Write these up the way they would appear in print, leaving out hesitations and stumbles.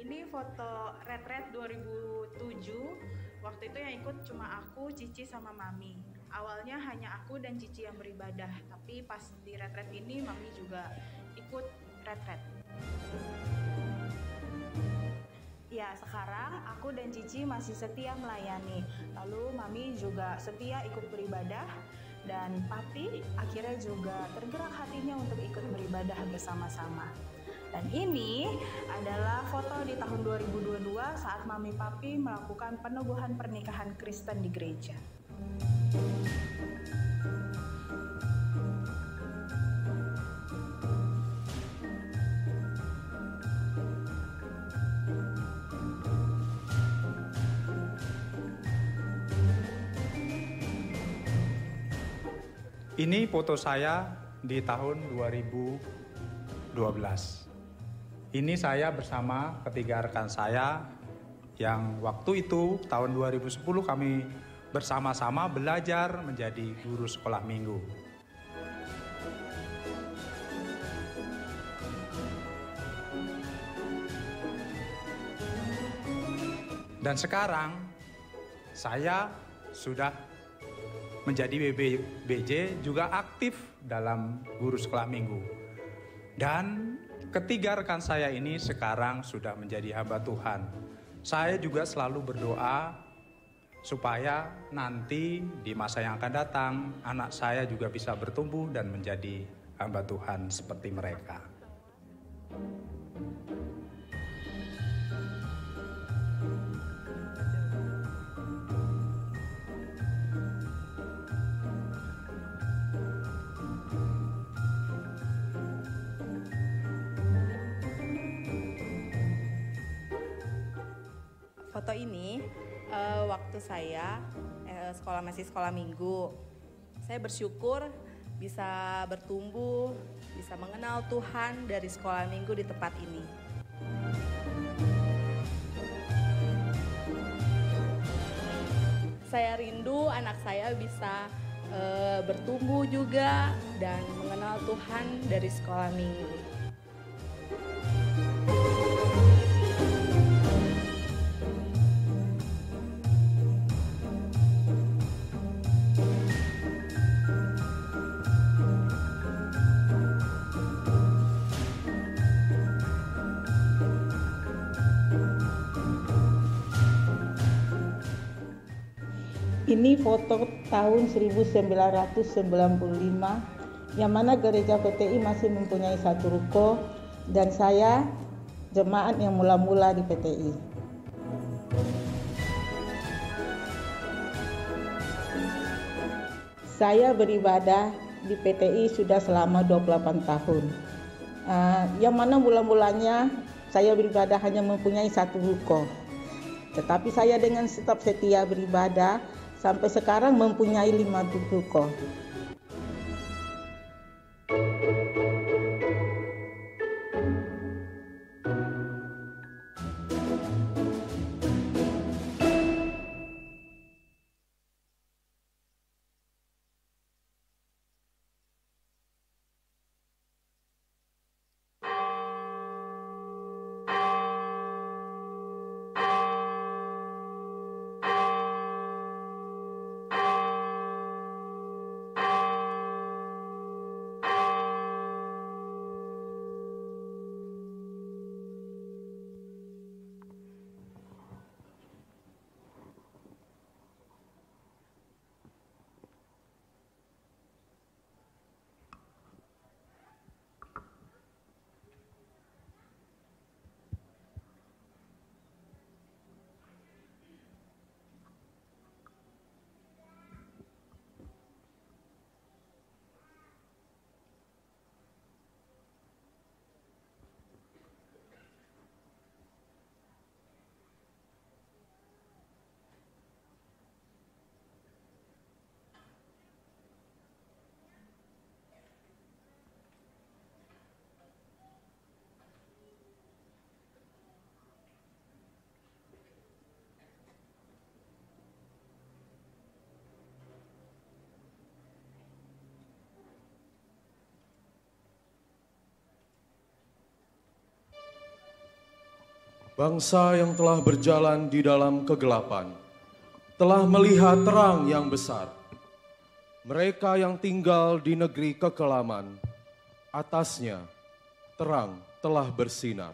Ini foto retret 2007. Waktu itu yang ikut cuma aku, Cici, sama Mami. Awalnya hanya aku dan Cici yang beribadah, tapi pas di retret ini Mami juga ikut retret. Ya, sekarang aku dan Cici masih setia melayani. Lalu Mami juga setia ikut beribadah, dan Papi akhirnya juga tergerak hatinya untuk ikut beribadah bersama-sama. Dan ini adalah foto di tahun 2022 saat Mami Papi melakukan penubuhan pernikahan Kristen di gereja. Ini foto saya di tahun 2012. Ini saya bersama ketiga rekan saya yang waktu itu tahun 2010 kami bersama-sama belajar menjadi guru sekolah minggu. Dan sekarang saya sudah menjadi BBJ, juga aktif dalam guru sekolah minggu. Dan ketiga rekan saya ini sekarang sudah menjadi hamba Tuhan. Saya juga selalu berdoa supaya nanti di masa yang akan datang anak saya juga bisa bertumbuh dan menjadi hamba Tuhan seperti mereka. Foto ini waktu saya masih sekolah minggu. Saya bersyukur bisa bertumbuh, bisa mengenal Tuhan dari sekolah minggu di tempat ini. Saya rindu anak saya bisa bertumbuh juga dan mengenal Tuhan dari sekolah minggu. Ini foto tahun 1995 yang mana gereja PTI masih mempunyai satu ruko dan saya jemaat yang mula-mula di PTI. Saya beribadah di PTI sudah selama 28 tahun. Yang mana mula-mulanya saya beribadah hanya mempunyai satu ruko. Tetapi saya dengan tetap setia beribadah sampai sekarang mempunyai 5 ruko. Bangsa yang telah berjalan di dalam kegelapan telah melihat terang yang besar. Mereka yang tinggal di negeri kekelaman, atasnya terang telah bersinar.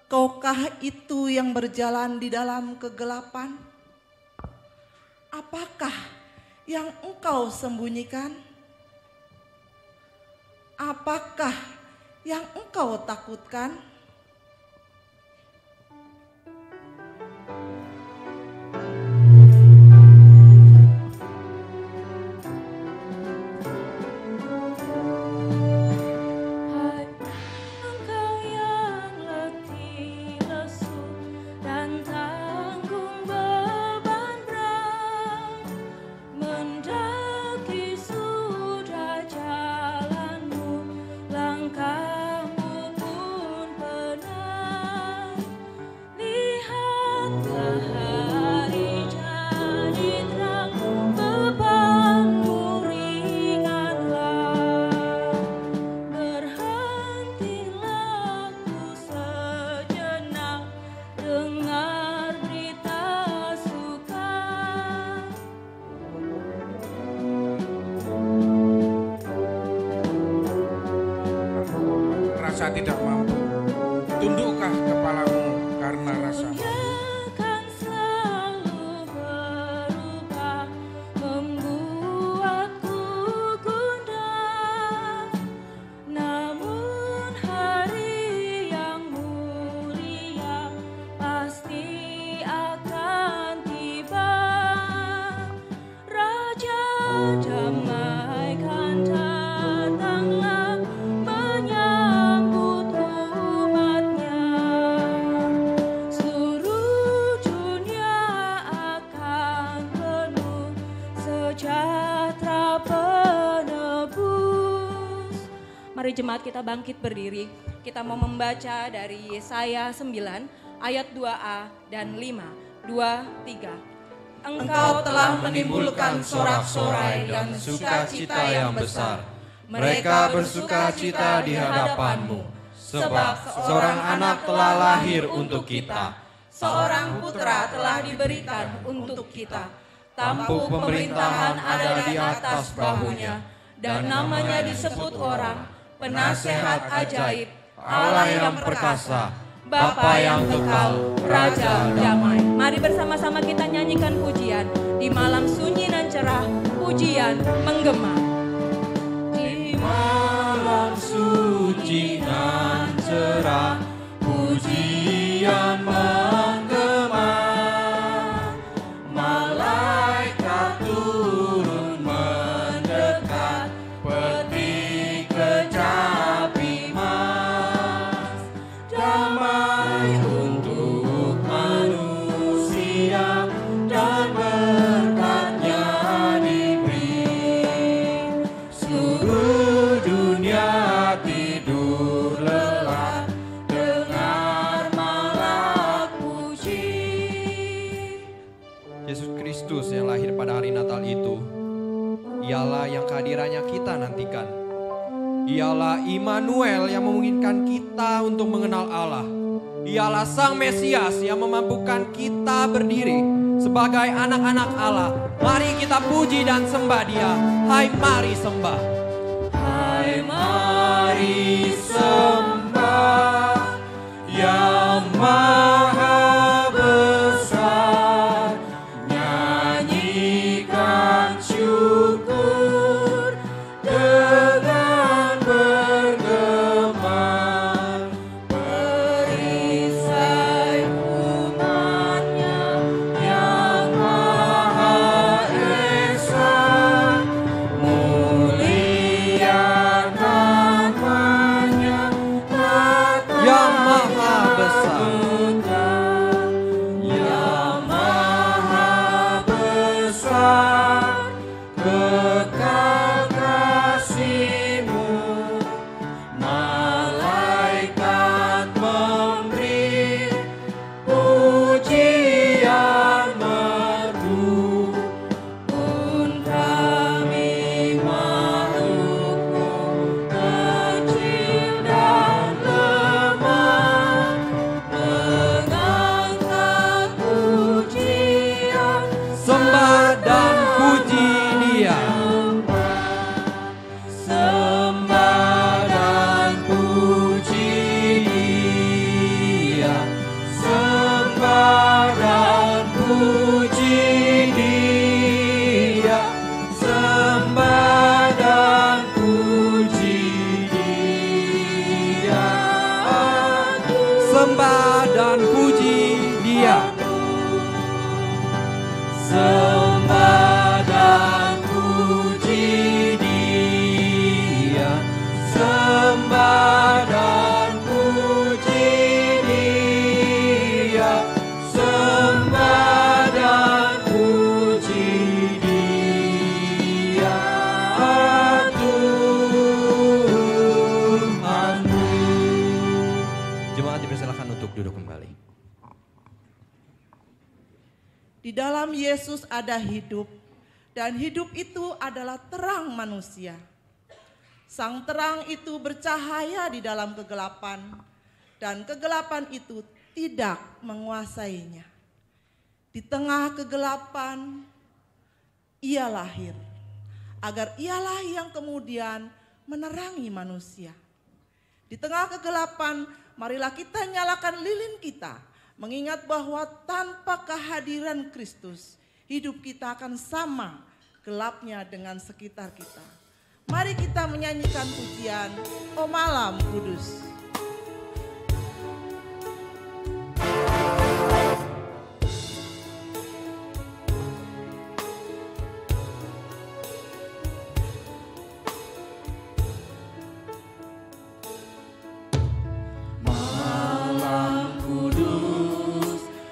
Kaukah itu yang berjalan di dalam kegelapan? Apakah yang engkau sembunyikan? Apakah yang engkau takutkan? Rasa tidak mampu angkatlah kepalamu karena rasa malu. Mari jemaat kita bangkit berdiri. Kita mau membaca dari Yesaya 9 ayat 2a dan 5. 2, 3. Engkau telah menimbulkan sorak-sorai dan sukacita yang besar. Mereka bersukacita di hadapanmu, sebab seorang anak telah lahir untuk kita. Seorang putra telah diberikan untuk kita. Tampuk pemerintahan ada di atas bahunya, dan namanya disebut orang Penasehat ajaib, Allah yang perkasa, Bapa yang kekal, Raja damai. Mari bersama-sama kita nyanyikan pujian. Di malam sunyi dan cerah, pujian menggema. Di malam sunyi dan cerah, pujian menggema. Malaikat turun mendekat, peti kecapi mas. Damai untuk manusia dan berkatnya diberi. Seluruh dunia tidur lelap, dengar malak puji. Yesus Kristus yang lahir pada hari Natal itu, ialah yang kehadirannya kita nantikan. Ialah Immanuel yang memungkinkan kita untuk mengenal Allah. Ialah Sang Mesias yang memampukan kita berdiri sebagai anak-anak Allah. Mari kita puji dan sembah Dia. Hai mari sembah. Hai mari sembah yang maha besar, nyanyikan syukur dengan bergema, perisai umatnya yang maha esa, muliakan namanya Yang maha besar, yang maha besar, kekal kasih-Mu. Malaikat memberi pujian merdu, pun kami makhluk-Mu kecil dan lemah, mengangkat pujian sembah dan puji Dia. sembah dan puji Dia, sembah dan puji Dia, sembah dan puji Dia. Sembah dan puji Dia. Sembah dan puji Dia, sembah dan puji Dia, sembah dan puji Dia, Tuhanmu. Jemaat dipersilakan untuk duduk kembali. Di dalam Yesus ada hidup, dan hidup itu adalah terang manusia. Sang terang itu bercahaya di dalam kegelapan, dan kegelapan itu tidak menguasainya. Di tengah kegelapan, Ia lahir, agar Ialah yang kemudian menerangi manusia. Di tengah kegelapan, marilah kita nyalakan lilin kita, mengingat bahwa tanpa kehadiran Kristus, hidup kita akan sama gelapnya dengan sekitar kita. Mari kita menyanyikan pujian, "O Malam Kudus".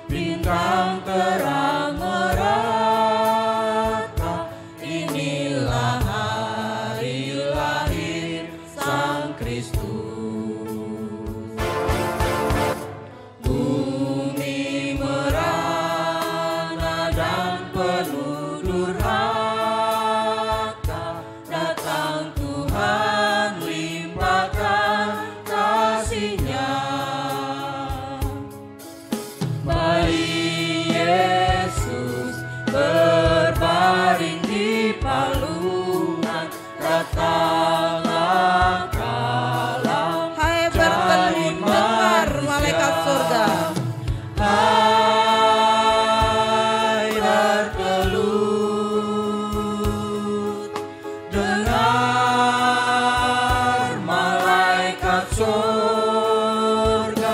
Bintang terang merata, inilah hari lahir Sang Kristus. Bumi merana dan penuh durhaka, datang Tuhan limpahkan kasih-Nya. Yesus berbaring di palungan, datanglah kalam. Hai bertelut dengar malaikat surga. Hai bertelut dengar malaikat surga.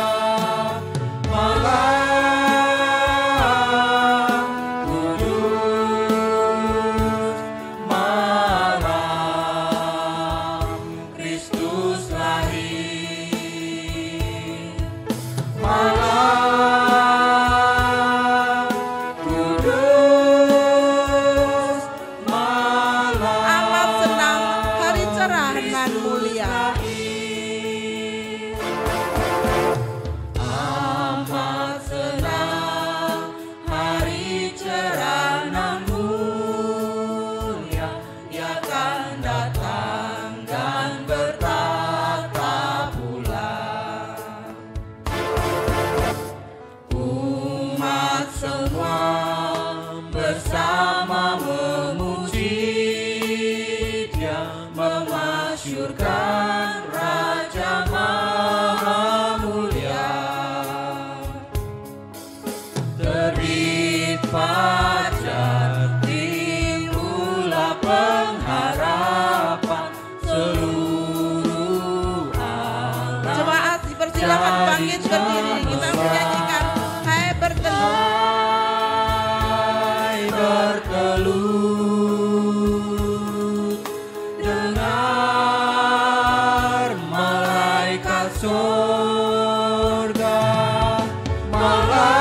Bersama memuji Dia, memasyurkan Raja Maha Mulia. Terbit fajar, timbullah pengharapan seluruh alam. Jemaat dipersilakan bangkit berdiri, kita menyanyikan "Hai bertelut". Bertelut dengar malaikat surga, malam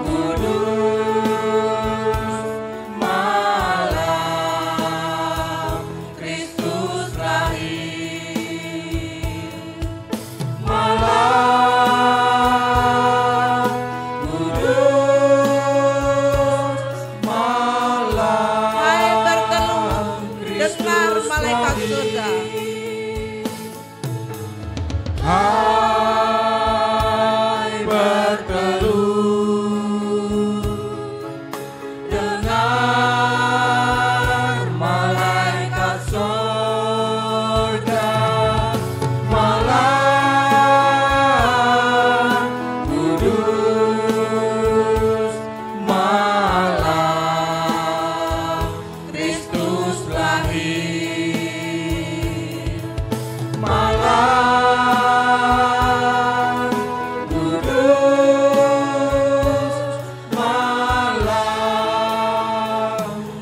kudus, malam Kristus lahir, malam kudus. Dengar malaikat surga. Hai bertelut dengar malaikat surga, malam kudus, malam Kristus lahir, malam kudus, malam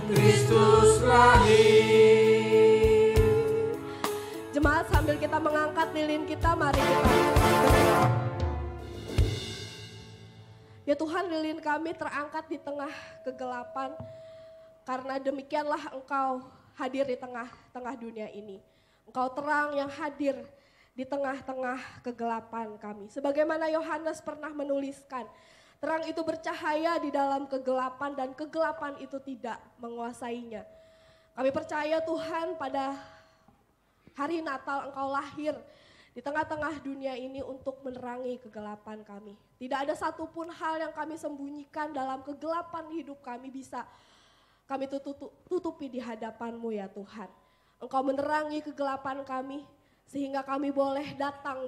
Kristus lahir. Jemaat, sambil kita mengangkat lilin kita, mari kita. Ya Tuhan, lilin kami terangkat di tengah kegelapan, karena demikianlah Engkau hadir di tengah-tengah dunia ini. Engkau terang yang hadir di tengah-tengah kegelapan kami. Sebagaimana Yohanes pernah menuliskan, terang itu bercahaya di dalam kegelapan dan kegelapan itu tidak menguasainya. Kami percaya Tuhan, pada hari Natal Engkau lahir di tengah-tengah dunia ini untuk menerangi kegelapan kami. Tidak ada satupun hal yang kami sembunyikan dalam kegelapan hidup kami bisa kami tutupi di hadapan-Mu ya Tuhan. Engkau menerangi kegelapan kami Sehingga kami boleh datang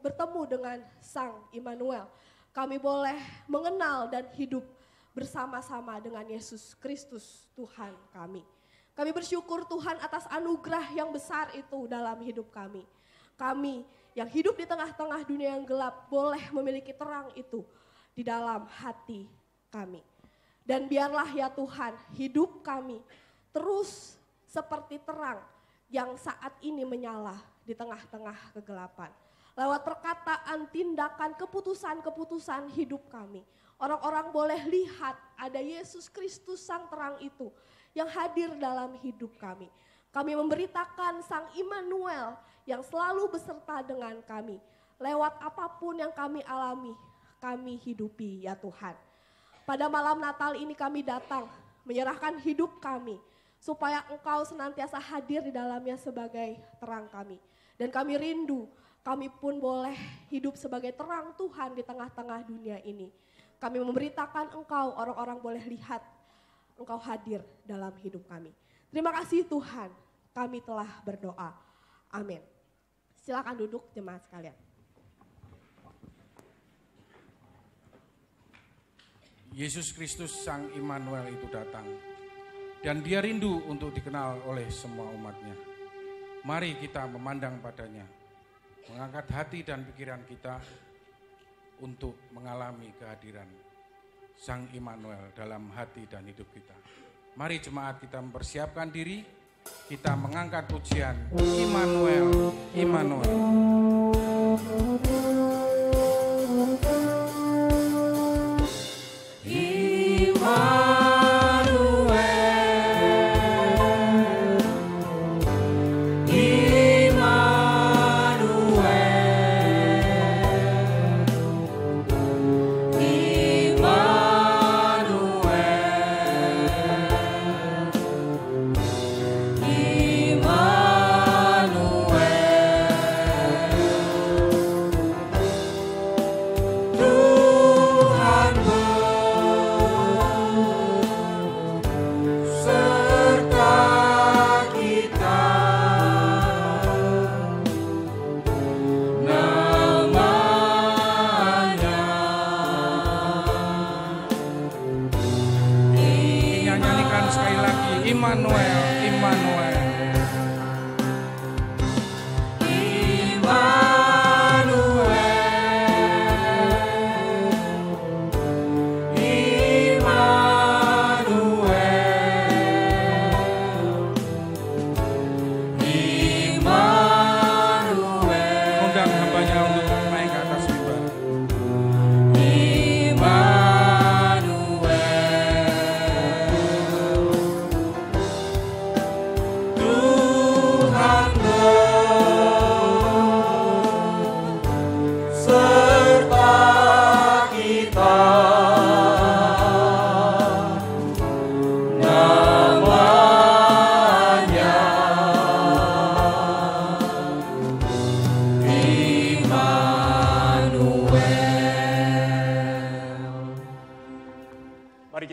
bertemu dengan Sang Immanuel. Kami boleh mengenal dan hidup bersama-sama dengan Yesus Kristus Tuhan kami. Kami bersyukur Tuhan atas anugerah yang besar itu dalam hidup kami. Kami yang hidup di tengah-tengah dunia yang gelap boleh memiliki terang itu di dalam hati kami. Dan biarlah ya Tuhan hidup kami terus seperti terang yang saat ini menyala di tengah-tengah kegelapan. Lewat perkataan, tindakan, keputusan-keputusan hidup kami. Orang-orang boleh lihat ada Yesus Kristus Sang Terang itu yang hadir dalam hidup kami. Kami memberitakan Sang Immanuel yang selalu beserta dengan kami. Lewat apapun yang kami alami, kami hidupi ya Tuhan. Pada malam Natal ini kami datang menyerahkan hidup kami supaya Engkau senantiasa hadir di dalamnya sebagai terang kami. Dan kami rindu, kami pun boleh hidup sebagai terang Tuhan di tengah-tengah dunia ini. Kami memberitakan Engkau, orang-orang boleh lihat Engkau hadir dalam hidup kami. Terima kasih Tuhan, kami telah berdoa. Amin. Silakan duduk jemaat sekalian. Yesus Kristus Sang Immanuel itu datang. Dan dia rindu untuk dikenal oleh semua umatnya. Mari kita memandang padanya, mengangkat hati dan pikiran kita untuk mengalami kehadiran Sang Immanuel dalam hati dan hidup kita. Mari jemaat kita mempersiapkan diri, kita mengangkat pujian Immanuel, Immanuel.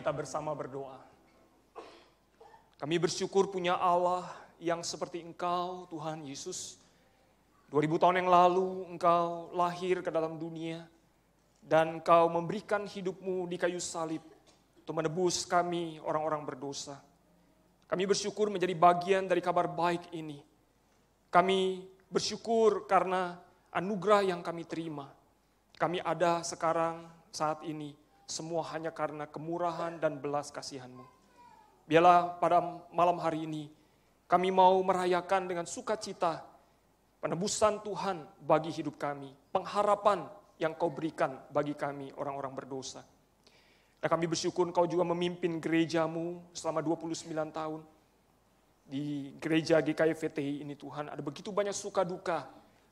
Bersama berdoa. Kami bersyukur punya Allah yang seperti Engkau, Tuhan Yesus. 2000 tahun yang lalu Engkau lahir ke dalam dunia dan Engkau memberikan hidup-Mu di kayu salib untuk menebus kami orang-orang berdosa. Kami bersyukur menjadi bagian dari kabar baik ini. Kami bersyukur karena anugerah yang kami terima. Kami ada sekarang saat ini. Semua hanya karena kemurahan dan belas kasihan-Mu. Biarlah pada malam hari ini kami mau merayakan dengan sukacita penebusan Tuhan bagi hidup kami. Pengharapan yang Kau berikan bagi kami orang-orang berdosa. Dan kami bersyukur Kau juga memimpin gereja-Mu selama 29 tahun. Di gereja GKI VTI ini Tuhan ada begitu banyak suka duka,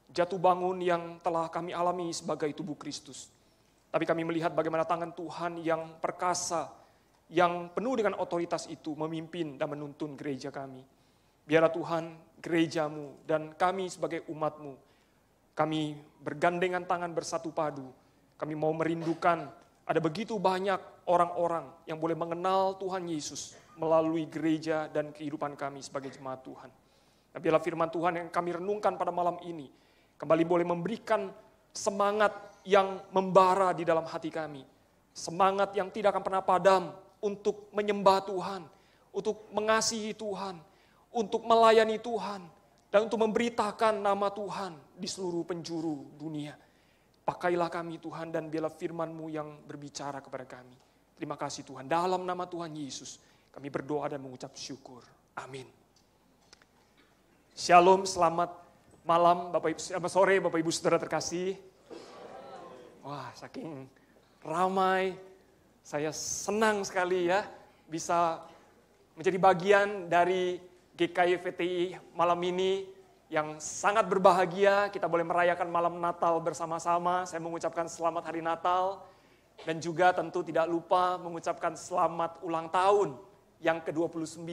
jatuh bangun yang telah kami alami sebagai tubuh Kristus. Tapi kami melihat bagaimana tangan Tuhan yang perkasa, yang penuh dengan otoritas itu memimpin dan menuntun gereja kami. Biarlah Tuhan gereja-Mu dan kami sebagai umat-Mu, kami bergandengan tangan bersatu padu. Kami mau merindukan ada begitu banyak orang-orang yang boleh mengenal Tuhan Yesus melalui gereja dan kehidupan kami sebagai jemaat Tuhan. Dan Dan biarlah firman Tuhan yang kami renungkan pada malam ini kembali boleh memberikan semangat yang membara di dalam hati kami. Semangat yang tidak akan pernah padam untuk menyembah Tuhan, untuk mengasihi Tuhan, untuk melayani Tuhan, dan untuk memberitakan nama Tuhan di seluruh penjuru dunia. Pakailah kami Tuhan dan biarlah firman-Mu yang berbicara kepada kami. Terima kasih Tuhan. Dalam nama Tuhan Yesus kami berdoa dan mengucap syukur. Amin. Shalom, selamat malam, selamat sore Bapak Ibu Saudara terkasih. Wah, saking ramai, saya senang sekali ya bisa menjadi bagian dari GKI VTI malam ini yang sangat berbahagia. Kita boleh merayakan malam Natal bersama-sama. Saya mengucapkan selamat hari Natal dan juga tentu tidak lupa mengucapkan selamat ulang tahun yang ke-29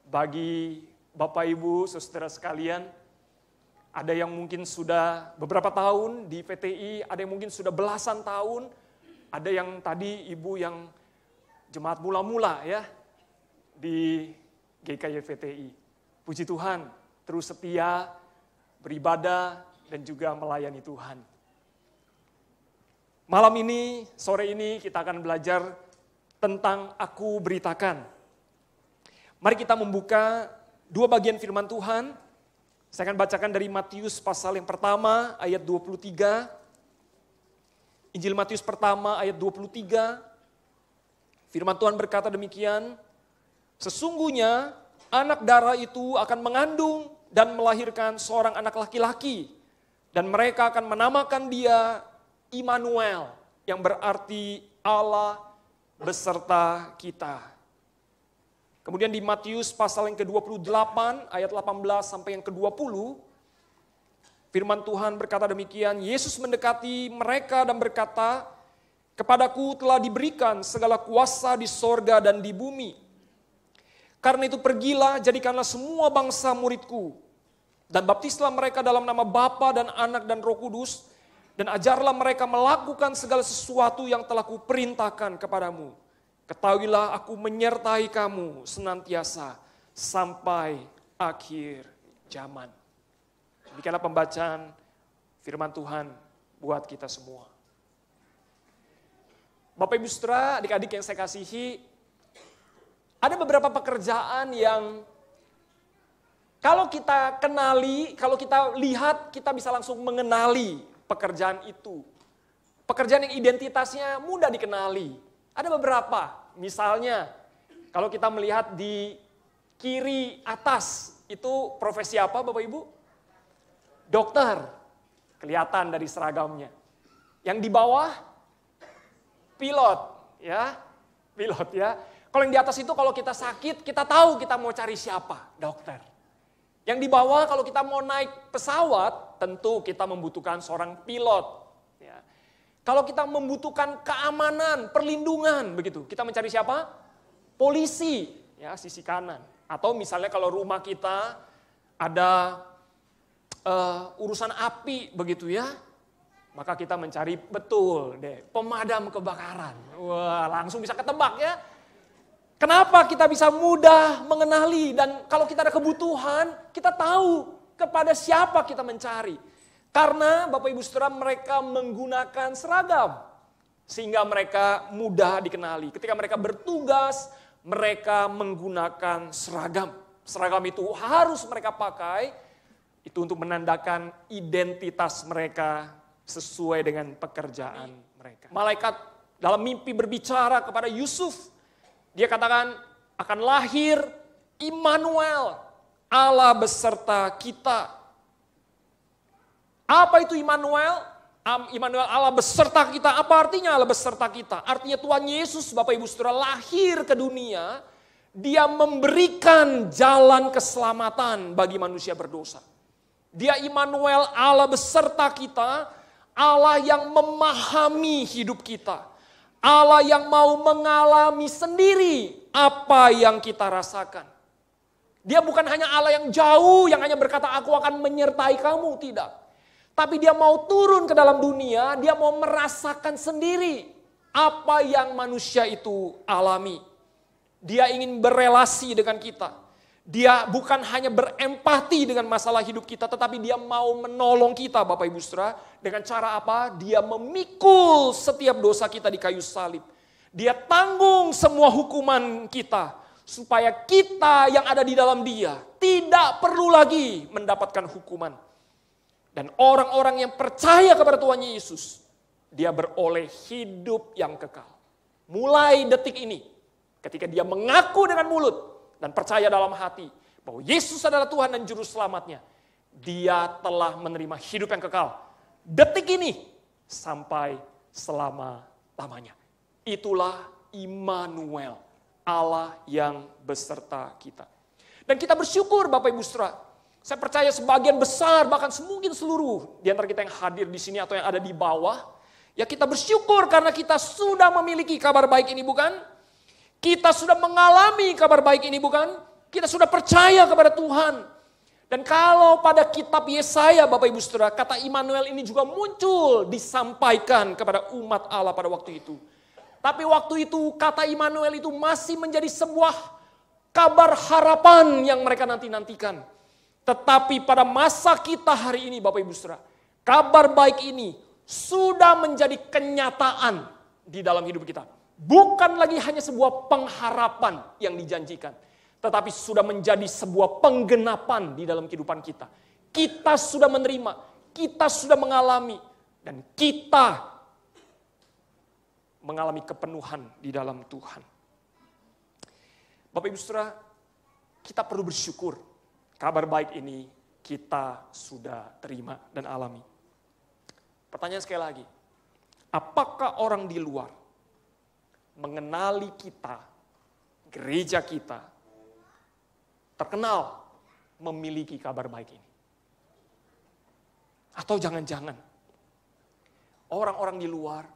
bagi Bapak Ibu, saudara sekalian. Ada yang mungkin sudah beberapa tahun di VTI, ada yang mungkin sudah belasan tahun, ada yang tadi ibu yang jemaat mula-mula ya di GKI VTI. Puji Tuhan, terus setia, beribadah, dan juga melayani Tuhan. Malam ini, sore ini kita akan belajar tentang Aku Beritakan. Mari kita membuka dua bagian firman Tuhan. Saya akan bacakan dari Matius pasal yang pertama ayat 23. Injil Matius pertama ayat 23. Firman Tuhan berkata demikian. Sesungguhnya anak darah itu akan mengandung dan melahirkan seorang anak laki-laki. Dan mereka akan menamakan dia Immanuel, yang berarti Allah beserta kita. Kemudian di Matius pasal yang ke-28 ayat 18 sampai yang ke-20, firman Tuhan berkata demikian, Yesus mendekati mereka dan berkata, "Kepadaku telah diberikan segala kuasa di sorga dan di bumi. Karena itu pergilah, jadikanlah semua bangsa muridku, dan baptislah mereka dalam nama Bapa dan Anak dan Roh Kudus, dan ajarlah mereka melakukan segala sesuatu yang telah kuperintahkan kepadamu. Ketahuilah aku menyertai kamu senantiasa sampai akhir zaman." Demikianlah pembacaan firman Tuhan buat kita semua. Bapak Ibu Saudara, adik-adik yang saya kasihi, ada beberapa pekerjaan yang kalau kita kenali, kalau kita lihat, kita bisa langsung mengenali pekerjaan itu. Pekerjaan yang identitasnya mudah dikenali. Ada beberapa, misalnya kalau kita melihat di kiri atas, itu profesi apa Bapak Ibu? Dokter, kelihatan dari seragamnya. Yang di bawah, pilot ya. Kalau yang di atas itu kalau kita sakit, kita tahu kita mau cari siapa, dokter. Yang di bawah kalau kita mau naik pesawat, tentu kita membutuhkan seorang pilot. Kalau kita membutuhkan keamanan, perlindungan, begitu, kita mencari siapa? Polisi, ya, sisi kanan. Atau misalnya kalau rumah kita ada urusan api, begitu ya, maka kita mencari betul deh pemadam kebakaran. Wah, langsung bisa ketebak ya. Kenapa kita bisa mudah mengenali dan kalau kita ada kebutuhan, kita tahu kepada siapa kita mencari. Karena Bapak Ibu Saudara mereka menggunakan seragam. Sehingga mereka mudah dikenali. Ketika mereka bertugas, mereka menggunakan seragam. Seragam itu harus mereka pakai. Itu untuk menandakan identitas mereka sesuai dengan pekerjaan mereka. Malaikat dalam mimpi berbicara kepada Yusuf. Dia katakan akan lahir Immanuel, Allah beserta kita. Apa itu Immanuel? Immanuel Allah beserta kita. Apa artinya Allah beserta kita? Artinya Tuhan Yesus Bapak Ibu Saudara lahir ke dunia. Dia memberikan jalan keselamatan bagi manusia berdosa. Dia Immanuel Allah beserta kita. Allah yang memahami hidup kita. Allah yang mau mengalami sendiri apa yang kita rasakan. Dia bukan hanya Allah yang jauh yang hanya berkata aku akan menyertai kamu. Tidak. Tapi dia mau turun ke dalam dunia, dia mau merasakan sendiri apa yang manusia itu alami. Dia ingin berelasi dengan kita. Dia bukan hanya berempati dengan masalah hidup kita, tetapi dia mau menolong kita Bapak Ibu Saudara. Dengan cara apa? Dia memikul setiap dosa kita di kayu salib. Dia tanggung semua hukuman kita. Supaya kita yang ada di dalam dia tidak perlu lagi mendapatkan hukuman. Dan orang-orang yang percaya kepada Tuhan Yesus, dia beroleh hidup yang kekal. Mulai detik ini, ketika dia mengaku dengan mulut dan percaya dalam hati bahwa Yesus adalah Tuhan dan Juru Selamatnya, dia telah menerima hidup yang kekal. Detik ini sampai selama-lamanya. Itulah Immanuel, Allah yang beserta kita. Dan kita bersyukur Bapak Ibu Saudara. Saya percaya sebagian besar, bahkan mungkin seluruh di antara kita yang hadir di sini atau yang ada di bawah, ya kita bersyukur karena kita sudah memiliki kabar baik ini, bukan? Kita sudah mengalami kabar baik ini, bukan? Kita sudah percaya kepada Tuhan. Dan kalau pada kitab Yesaya Bapak Ibu Saudara, kata Immanuel ini juga muncul disampaikan kepada umat Allah pada waktu itu. Tapi waktu itu kata Immanuel itu masih menjadi sebuah kabar harapan yang mereka nanti-nantikan. Tetapi pada masa kita hari ini Bapak Ibu Saudara, kabar baik ini sudah menjadi kenyataan di dalam hidup kita. Bukan lagi hanya sebuah pengharapan yang dijanjikan, tetapi sudah menjadi sebuah penggenapan di dalam kehidupan kita. Kita sudah menerima, kita sudah mengalami, dan kita mengalami kepenuhan di dalam Tuhan. Bapak Ibu Saudara, kita perlu bersyukur. Kabar baik ini kita sudah terima dan alami. Pertanyaan sekali lagi, apakah orang di luar mengenali kita, gereja kita, terkenal memiliki kabar baik ini? Atau jangan-jangan orang-orang di luar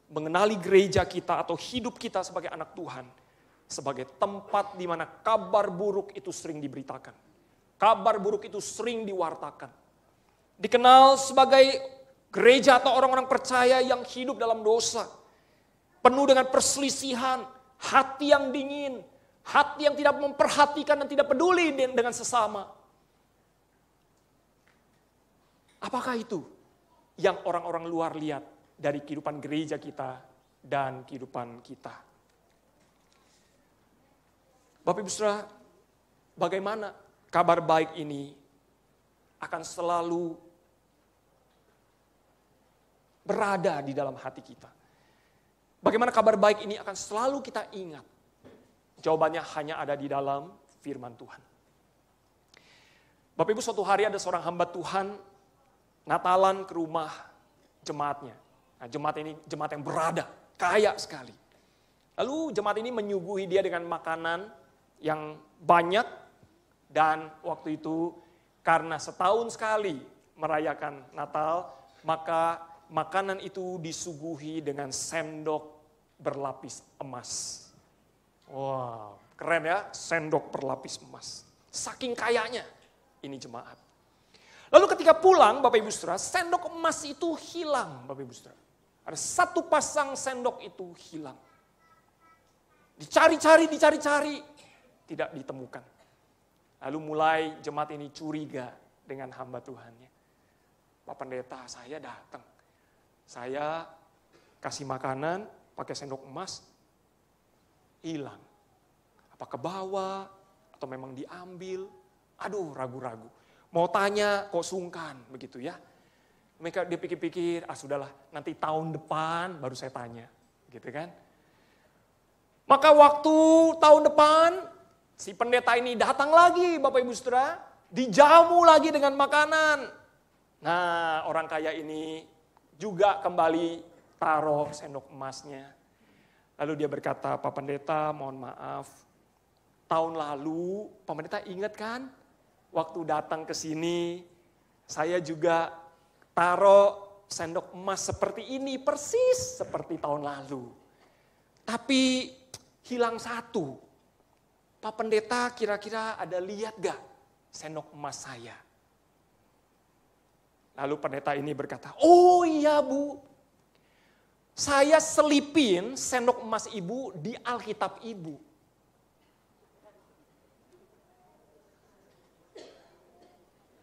mengenali gereja kita atau hidup kita sebagai anak Tuhan sebagai tempat di mana kabar buruk itu sering diberitakan. Kabar buruk itu sering diwartakan. Dikenal sebagai gereja atau orang-orang percaya yang hidup dalam dosa. Penuh dengan perselisihan, hati yang dingin, hati yang tidak memperhatikan dan tidak peduli dengan sesama. Apakah itu yang orang-orang luar lihat dari kehidupan gereja kita dan kehidupan kita? Bapak Ibu Saudara, bagaimana kabar baik ini akan selalu berada di dalam hati kita? Bagaimana kabar baik ini akan selalu kita ingat? Jawabannya hanya ada di dalam firman Tuhan. Bapak Ibu, suatu hari ada seorang hamba Tuhan Natalan ke rumah jemaatnya. Nah, jemaat ini jemaat yang berada, kaya sekali. Lalu jemaat ini menyuguhi dia dengan makanan yang banyak. Dan waktu itu karena setahun sekali merayakan Natal, maka makanan itu disuguhi dengan sendok berlapis emas. Wow, keren ya, sendok berlapis emas. Saking kayanya ini jemaat. Lalu ketika pulang Bapak Ibu Saudara, sendok emas itu hilang Bapak Ibu Saudara. Ada satu pasang sendok itu hilang. Dicari-cari, tidak ditemukan. Lalu mulai jemaat ini curiga dengan hamba Tuhannya. Pak Pendeta, saya datang. Saya kasih makanan pakai sendok emas, hilang. Apa ke bawah atau memang diambil? Aduh, ragu-ragu. Mau tanya kok sungkan begitu ya. Mereka dia pikir-pikir, sudahlah nanti tahun depan baru saya tanya. Gitu kan. Maka waktu tahun depan si pendeta ini datang lagi Bapak Ibu Saudara, dijamu lagi dengan makanan. Nah, orang kaya ini juga kembali taruh sendok emasnya. Lalu dia berkata, Pak Pendeta mohon maaf, tahun lalu Pak Pendeta ingat kan? Waktu datang ke sini, saya juga taruh sendok emas seperti ini, persis seperti tahun lalu. Tapi hilang satu. Pak Pendeta kira-kira ada lihat gak sendok emas saya? Lalu pendeta ini berkata, oh iya Bu, saya selipin sendok emas Ibu di Alkitab Ibu.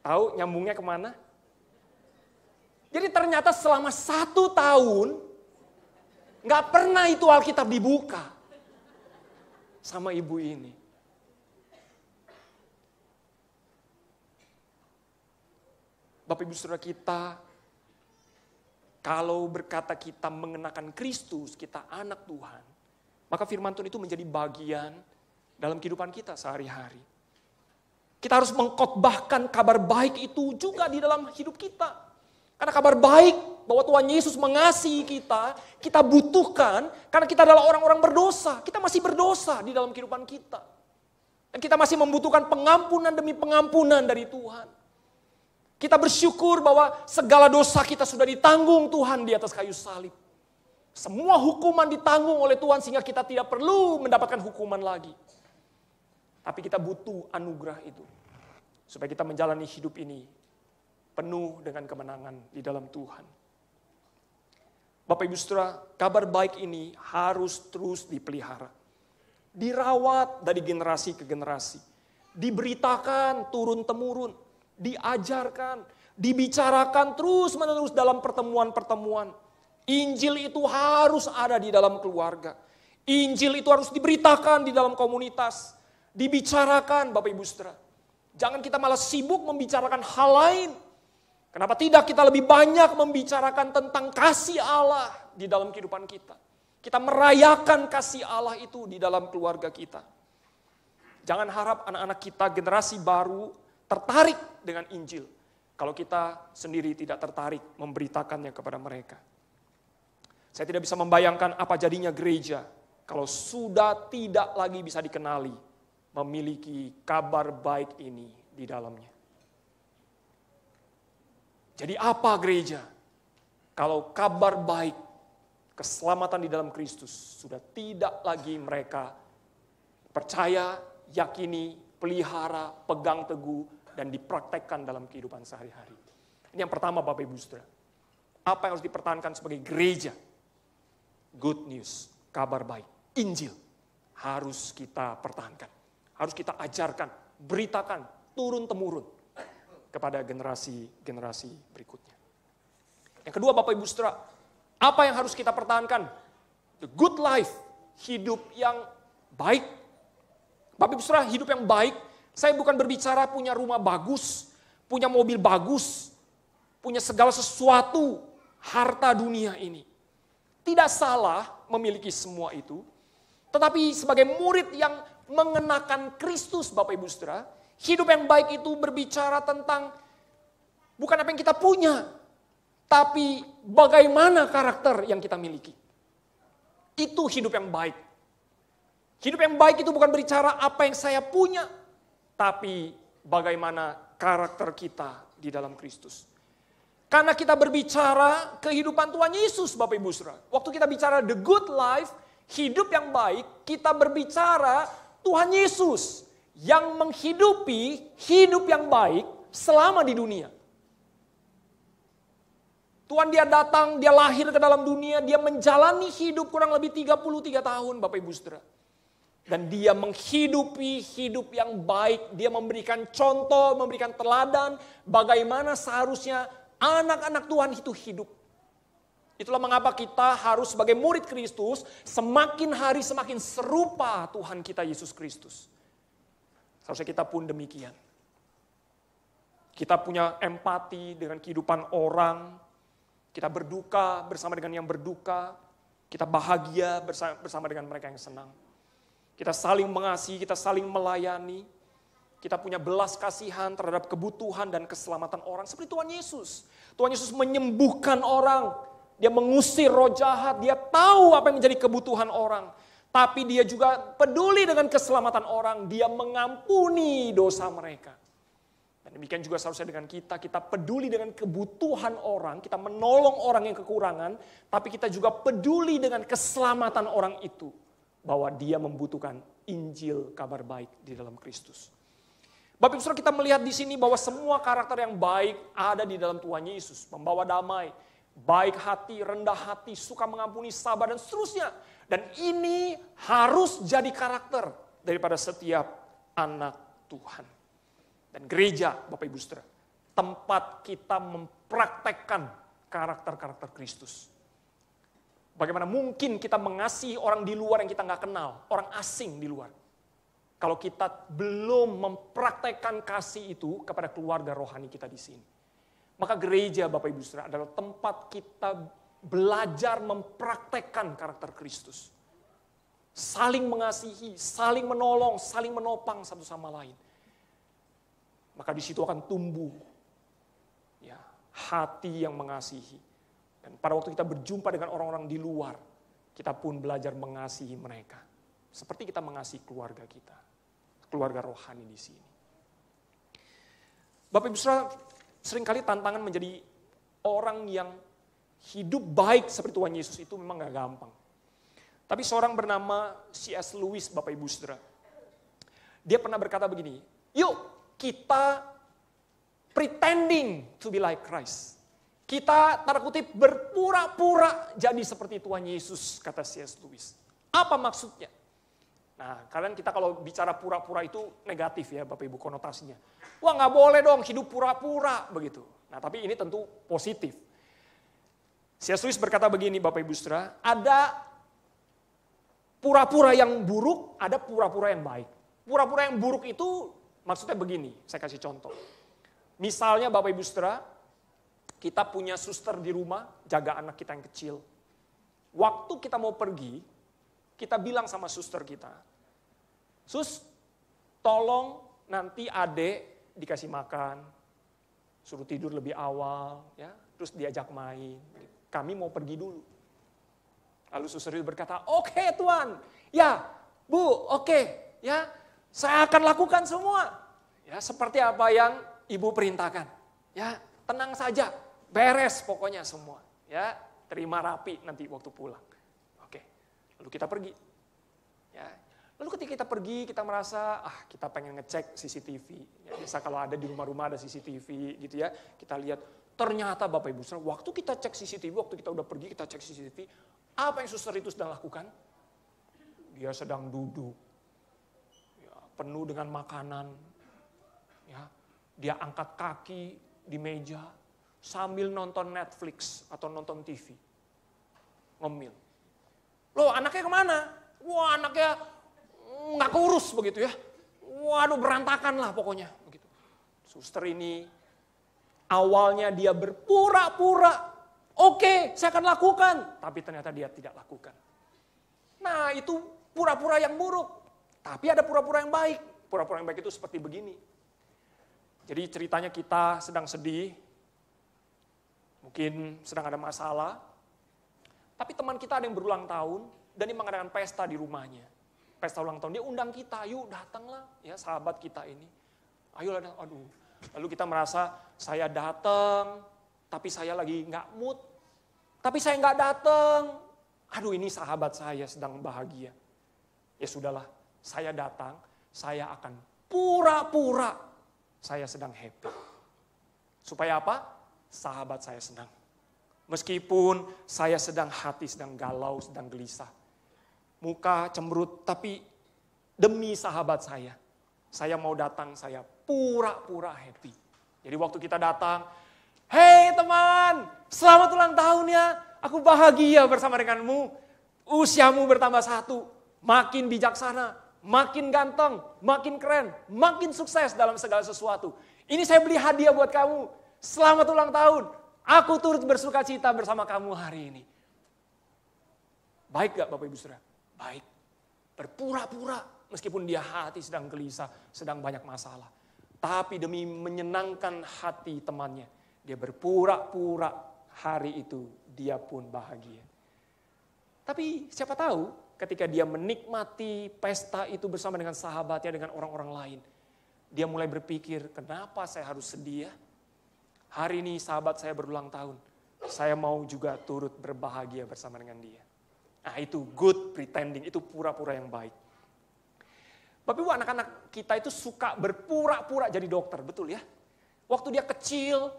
Tahu nyambungnya kemana? Jadi ternyata selama 1 tahun, nggak pernah itu Alkitab dibuka sama ibu ini. Bapak Ibu Saudara kita, kalau berkata kita mengenakan Kristus, kita anak Tuhan, maka firman Tuhan itu menjadi bagian dalam kehidupan kita sehari-hari. Kita harus mengkhotbahkan kabar baik itu juga di dalam hidup kita. Karena kabar baik bahwa Tuhan Yesus mengasihi kita, kita butuhkan karena kita adalah orang-orang berdosa. Kita masih berdosa di dalam kehidupan kita. Dan kita masih membutuhkan pengampunan demi pengampunan dari Tuhan. Kita bersyukur bahwa segala dosa kita sudah ditanggung Tuhan di atas kayu salib. Semua hukuman ditanggung oleh Tuhan sehingga kita tidak perlu mendapatkan hukuman lagi. Tapi kita butuh anugerah itu. Supaya kita menjalani hidup ini penuh dengan kemenangan di dalam Tuhan. Bapak Ibu Saudara, kabar baik ini harus terus dipelihara. Dirawat dari generasi ke generasi. Diberitakan turun-temurun. Diajarkan, dibicarakan terus-menerus dalam pertemuan-pertemuan. Injil itu harus ada di dalam keluarga. Injil itu harus diberitakan di dalam komunitas. Dibicarakan Bapak Ibu Saudara. Jangan kita malah sibuk membicarakan hal lain. Kenapa tidak kita lebih banyak membicarakan tentang kasih Allah di dalam kehidupan kita. Kita merayakan kasih Allah itu di dalam keluarga kita. Jangan harap anak-anak kita generasi baru tertarik dengan Injil. Kalau kita sendiri tidak tertarik memberitakannya kepada mereka. Saya tidak bisa membayangkan apa jadinya gereja kalau sudah tidak lagi bisa dikenali memiliki kabar baik ini di dalamnya. Jadi apa gereja? Kalau kabar baik, keselamatan di dalam Kristus sudah tidak lagi mereka percaya, yakini, pelihara, pegang teguh, dan dipraktekkan dalam kehidupan sehari-hari. Ini yang pertama Bapak Ibu Saudara. Apa yang harus dipertahankan sebagai gereja? Good news, kabar baik, Injil. Harus kita pertahankan. Harus kita ajarkan, beritakan, turun-temurun kepada generasi-generasi berikutnya. Yang kedua Bapak Ibu Saudara, apa yang harus kita pertahankan? The good life, hidup yang baik. Bapak Ibu Saudara, hidup yang baik, saya bukan berbicara punya rumah bagus, punya mobil bagus, punya segala sesuatu, harta dunia ini. Tidak salah memiliki semua itu, tetapi sebagai murid yang mengenakan Kristus Bapak Ibu Saudara, hidup yang baik itu berbicara tentang bukan apa yang kita punya, tapi bagaimana karakter yang kita miliki. Itu hidup yang baik. Hidup yang baik itu bukan berbicara apa yang saya punya, tapi bagaimana karakter kita di dalam Kristus. Karena kita berbicara kehidupan Tuhan Yesus Bapak Ibu Saudara. Waktu kita bicara the good life, hidup yang baik, kita berbicara Tuhan Yesus yang menghidupi hidup yang baik selama di dunia. Tuhan dia datang, dia lahir ke dalam dunia, dia menjalani hidup kurang lebih 33 tahun Bapak Ibu Saudara. Dan dia menghidupi hidup yang baik, dia memberikan contoh, memberikan teladan bagaimana seharusnya anak-anak Tuhan itu hidup. Itulah mengapa kita harus sebagai murid Kristus semakin hari semakin serupa Tuhan kita Yesus Kristus. Seharusnya kita pun demikian. Kita punya empati dengan kehidupan orang. Kita berduka bersama dengan yang berduka. Kita bahagia bersama dengan mereka yang senang. Kita saling mengasihi, kita saling melayani. Kita punya belas kasihan terhadap kebutuhan dan keselamatan orang. Seperti Tuhan Yesus. Tuhan Yesus menyembuhkan orang. Dia mengusir roh jahat, dia tahu apa yang menjadi kebutuhan orang. Tapi dia juga peduli dengan keselamatan orang, dia mengampuni dosa mereka. Dan demikian juga seharusnya dengan kita peduli dengan kebutuhan orang, kita menolong orang yang kekurangan, tapi kita juga peduli dengan keselamatan orang itu. Bahwa dia membutuhkan Injil kabar baik di dalam Kristus. Bapak Ibu Saudara, kita melihat di sini bahwa semua karakter yang baik ada di dalam Tuhan Yesus. Membawa damai, baik hati, rendah hati, suka mengampuni, sabar, dan seterusnya. Dan ini harus jadi karakter daripada setiap anak Tuhan. Dan gereja, Bapak Ibu Saudara, tempat kita mempraktekkan karakter-karakter Kristus. Bagaimana mungkin kita mengasihi orang di luar yang kita nggak kenal, orang asing di luar. Kalau kita belum mempraktekkan kasih itu kepada keluarga rohani kita di sini. Maka gereja Bapak Ibu Saudara adalah tempat kita belajar mempraktekkan karakter Kristus. Saling mengasihi, saling menolong, saling menopang satu sama lain. Maka di situ akan tumbuh ya, hati yang mengasihi. Dan pada waktu kita berjumpa dengan orang-orang di luar, kita pun belajar mengasihi mereka. Seperti kita mengasihi keluarga kita, keluarga rohani di sini. Bapak Ibu Saudara, seringkali tantangan menjadi orang yang hidup baik seperti Tuhan Yesus itu memang gak gampang. Tapi seorang bernama C.S. Lewis, Bapak Ibu Saudara, dia pernah berkata begini, yuk kita pretending to be like Christ. Kita tanda kutip berpura-pura jadi seperti Tuhan Yesus, kata C.S. Lewis. Apa maksudnya? Nah, kalian kita kalau bicara pura-pura itu negatif ya Bapak Ibu konotasinya. Wah gak boleh dong hidup pura-pura begitu. Nah tapi ini tentu positif. C.S. Lewis berkata begini Bapak Ibu Saudara, ada pura-pura yang buruk, ada pura-pura yang baik. Pura-pura yang buruk itu maksudnya begini, saya kasih contoh. Misalnya Bapak Ibu Saudara, kita punya suster di rumah, jaga anak kita yang kecil. Waktu kita mau pergi, kita bilang sama suster kita, Sus, tolong nanti adek dikasih makan, suruh tidur lebih awal, ya, terus diajak main. Kami mau pergi dulu. Lalu suster itu berkata, oke Tuan, ya Bu, oke, ya saya akan lakukan semua. Ya seperti apa yang Ibu perintahkan. Ya tenang saja, beres pokoknya semua. Ya terima rapi nanti waktu pulang. Oke, lalu kita pergi. Ya. Lalu ketika kita pergi, kita merasa, kita pengen ngecek CCTV. Ya, bisa kalau ada di rumah-rumah ada CCTV gitu ya. Kita lihat, ternyata Bapak Ibu Saudara, waktu kita cek CCTV, waktu kita udah pergi, kita cek CCTV, apa yang suster itu sedang lakukan? Dia sedang duduk, ya, penuh dengan makanan. Ya, dia angkat kaki di meja, sambil nonton Netflix atau nonton TV. Ngemil. Loh anaknya kemana? Wah anaknya nggak keurus begitu ya. Waduh berantakan lah pokoknya. Begitu. Suster ini awalnya dia berpura-pura. Oke, saya akan lakukan. Tapi ternyata dia tidak lakukan. Nah itu pura-pura yang buruk. Tapi ada pura-pura yang baik. Pura-pura yang baik itu seperti begini. Jadi ceritanya kita sedang sedih. Mungkin sedang ada masalah. Tapi teman kita ada yang berulang tahun. Dan dia mengadakan pesta di rumahnya. Pesta ulang tahun, dia undang kita, yuk datanglah ya sahabat kita ini. Ayolah, aduh. Lalu kita merasa, saya datang, tapi saya lagi nggak mood. Tapi saya nggak datang. Aduh ini sahabat saya sedang bahagia. Ya sudahlah, saya datang, saya akan pura-pura saya sedang happy. Supaya apa? Sahabat saya senang. Meskipun saya sedang hati, sedang galau, sedang gelisah. Muka cemberut, tapi demi sahabat saya mau datang, saya pura-pura happy. Jadi waktu kita datang, hei teman, selamat ulang tahun ya, aku bahagia bersama denganmu. Usiamu bertambah 1, makin bijaksana, makin ganteng, makin keren, makin sukses dalam segala sesuatu. Ini saya beli hadiah buat kamu, selamat ulang tahun. Aku turut bersuka cita bersama kamu hari ini. Baik gak Bapak Ibu Saudara? Baik. Berpura-pura meskipun dia hati sedang gelisah, sedang banyak masalah. Tapi demi menyenangkan hati temannya, dia berpura-pura hari itu dia pun bahagia. Tapi siapa tahu ketika dia menikmati pesta itu bersama dengan sahabatnya, dengan orang-orang lain. Dia mulai berpikir, kenapa saya harus sedih ya? Hari ini sahabat saya berulang tahun. Saya mau juga turut berbahagia bersama dengan dia. Nah itu good pretending, itu pura-pura yang baik. Bapak Ibu anak-anak kita itu suka berpura-pura jadi dokter, betul ya? Waktu dia kecil,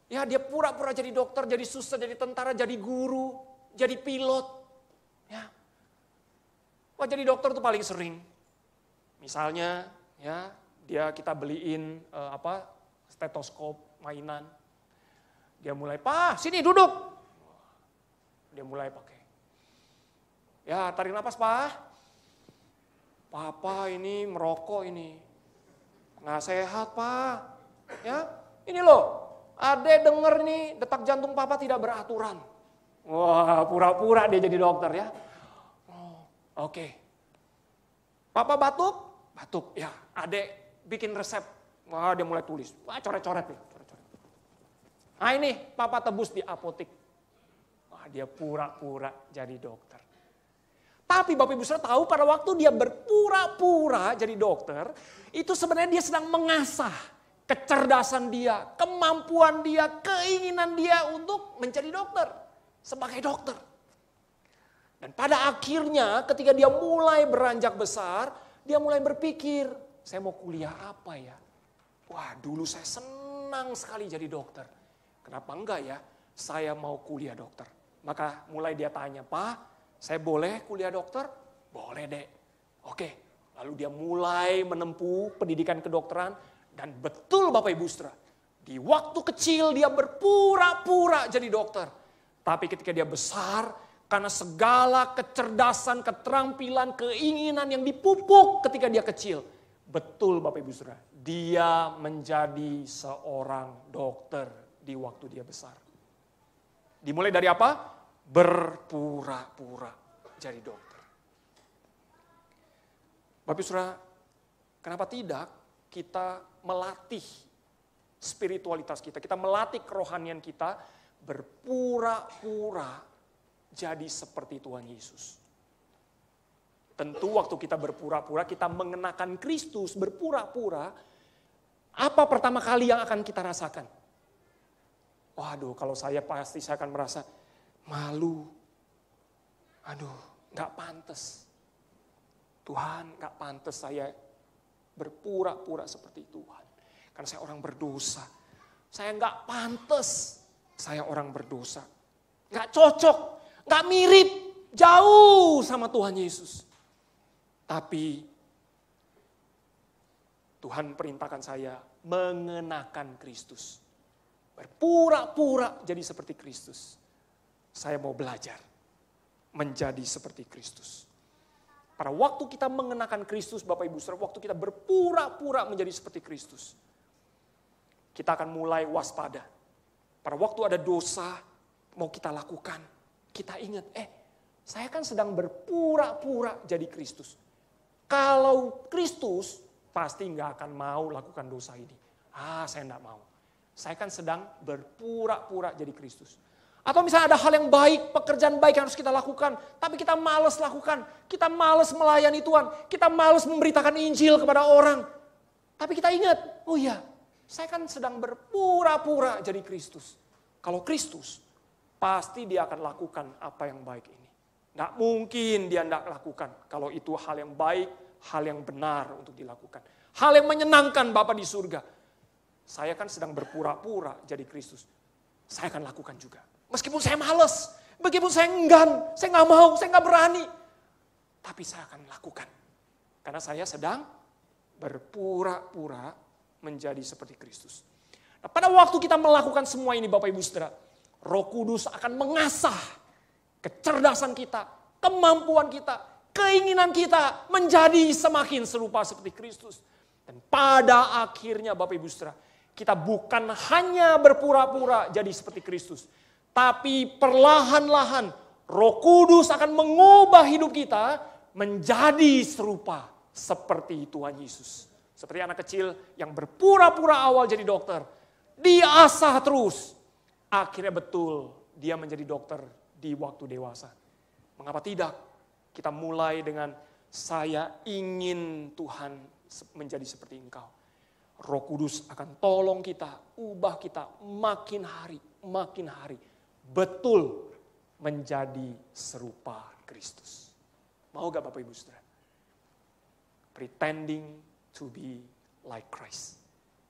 ya dia pura-pura jadi dokter, jadi suster, jadi tentara, jadi guru, jadi pilot. Ya. Wah jadi dokter itu paling sering. Misalnya ya kita beliin stetoskop. mainan. Dia mulai, "Pa, sini duduk." Dia mulai pakai. "Ya, tarik nafas, Pa. Papa ini merokok ini. Nggak sehat, Pa. Ya, ini loh. Adek denger nih, detak jantung Papa tidak beraturan." Wah, pura-pura dia jadi dokter ya. Oke. "Papa batuk?" "Batuk." "Ya, adek bikin resep." Wah, dia mulai tulis. Wah, coret-coret nih. "Nah ini, Papa tebus di apotek." Wah, dia pura-pura jadi dokter. Tapi Bapak Ibu Saudara tahu pada waktu dia berpura-pura jadi dokter, itu sebenarnya dia sedang mengasah kecerdasan dia, kemampuan dia, keinginan dia untuk menjadi dokter. Sebagai dokter. Dan pada akhirnya ketika dia mulai beranjak besar, dia mulai berpikir, "Saya mau kuliah apa ya? Wah, dulu saya senang sekali jadi dokter. Kenapa enggak ya? Saya mau kuliah dokter." Maka mulai dia tanya, "Pak, saya boleh kuliah dokter?" "Boleh, Dek." Oke, lalu dia mulai menempuh pendidikan kedokteran. Dan betul Bapak Ibu Saudara, di waktu kecil dia berpura-pura jadi dokter. Tapi ketika dia besar, karena segala kecerdasan, keterampilan, keinginan yang dipupuk ketika dia kecil. Betul Bapak Ibu Saudara, dia menjadi seorang dokter di waktu dia besar. Dimulai dari apa? Berpura-pura jadi dokter. Bapak Ibu Saudara, kenapa tidak kita melatih spiritualitas kita, kita melatih kerohanian kita, berpura-pura jadi seperti Tuhan Yesus. Tentu waktu kita berpura-pura, kita mengenakan Kristus, berpura-pura, apa pertama kali yang akan kita rasakan? Waduh, kalau saya pasti saya akan merasa malu. Aduh, gak pantas. Tuhan, gak pantas saya berpura-pura seperti Tuhan. Karena saya orang berdosa. Saya gak pantas. Saya orang berdosa. Gak cocok. Gak mirip. Jauh sama Tuhan Yesus. Tapi Tuhan perintahkan saya mengenakan Kristus. Berpura-pura jadi seperti Kristus. Saya mau belajar menjadi seperti Kristus. Pada waktu kita mengenakan Kristus, Bapak Ibu Saudara, waktu kita berpura-pura menjadi seperti Kristus, kita akan mulai waspada. Pada waktu ada dosa mau kita lakukan, kita ingat, saya kan sedang berpura-pura jadi Kristus. Kalau Kristus pasti nggak akan mau lakukan dosa ini. Saya nggak mau. Saya kan sedang berpura-pura jadi Kristus. Atau misalnya ada hal yang baik, pekerjaan baik yang harus kita lakukan, tapi kita malas lakukan. Kita malas melayani Tuhan. Kita malas memberitakan Injil kepada orang. Tapi kita ingat, oh iya, saya kan sedang berpura-pura jadi Kristus. Kalau Kristus, pasti dia akan lakukan apa yang baik ini. Nggak mungkin dia nggak lakukan. Kalau itu hal yang baik, hal yang benar untuk dilakukan. Hal yang menyenangkan Bapa di surga. Saya kan sedang berpura-pura jadi Kristus. Saya akan lakukan juga. Meskipun saya malas, meskipun saya enggan, saya nggak mau, saya nggak berani. Tapi saya akan lakukan. Karena saya sedang berpura-pura menjadi seperti Kristus. Nah, pada waktu kita melakukan semua ini Bapak Ibu Saudara, Roh Kudus akan mengasah kecerdasan kita, kemampuan kita, keinginan kita menjadi semakin serupa seperti Kristus. Dan pada akhirnya Bapak Ibu Saudara, kita bukan hanya berpura-pura jadi seperti Kristus. Tapi perlahan-lahan Roh Kudus akan mengubah hidup kita menjadi serupa seperti Tuhan Yesus. Seperti anak kecil yang berpura-pura awal jadi dokter. Diasah terus. Akhirnya betul dia menjadi dokter di waktu dewasa. Mengapa tidak? Kita mulai dengan saya ingin Tuhan menjadi seperti Engkau. Roh Kudus akan tolong kita, ubah kita makin hari. Betul menjadi serupa Kristus. Mau gak Bapak Ibu Saudara? Pretending to be like Christ.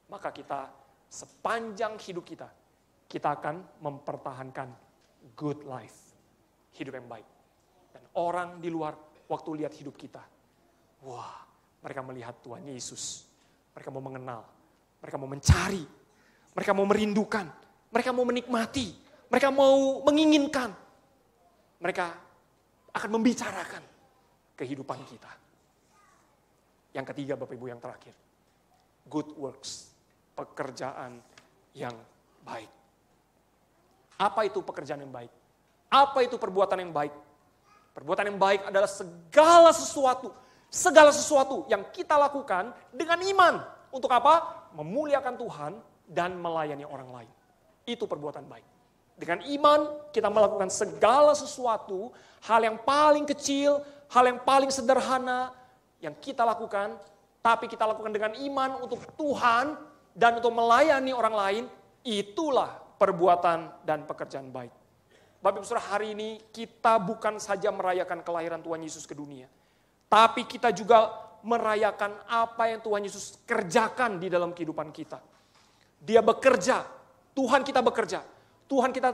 Maka kita sepanjang hidup kita akan mempertahankan good life. Hidup yang baik. Dan orang di luar waktu lihat hidup kita, wah, mereka melihat Tuhan Yesus. Mereka mau mengenal, mereka mau mencari, Mereka mau merindukan, mereka mau menikmati, mereka mau menginginkan. Mereka akan membicarakan kehidupan kita. Yang ketiga Bapak Ibu yang terakhir. Good works, pekerjaan yang baik. Apa itu pekerjaan yang baik? Apa itu perbuatan yang baik? Perbuatan yang baik adalah segala sesuatu yang kita lakukan dengan iman. Untuk apa? Memuliakan Tuhan dan melayani orang lain. Itu perbuatan baik. Dengan iman kita melakukan segala sesuatu, hal yang paling kecil, hal yang paling sederhana yang kita lakukan, tapi kita lakukan dengan iman untuk Tuhan dan untuk melayani orang lain, itulah perbuatan dan pekerjaan baik. Bapak Ibu Saudara, hari ini kita bukan saja merayakan kelahiran Tuhan Yesus ke dunia, tapi kita juga merayakan apa yang Tuhan Yesus kerjakan di dalam kehidupan kita. Dia bekerja, Tuhan kita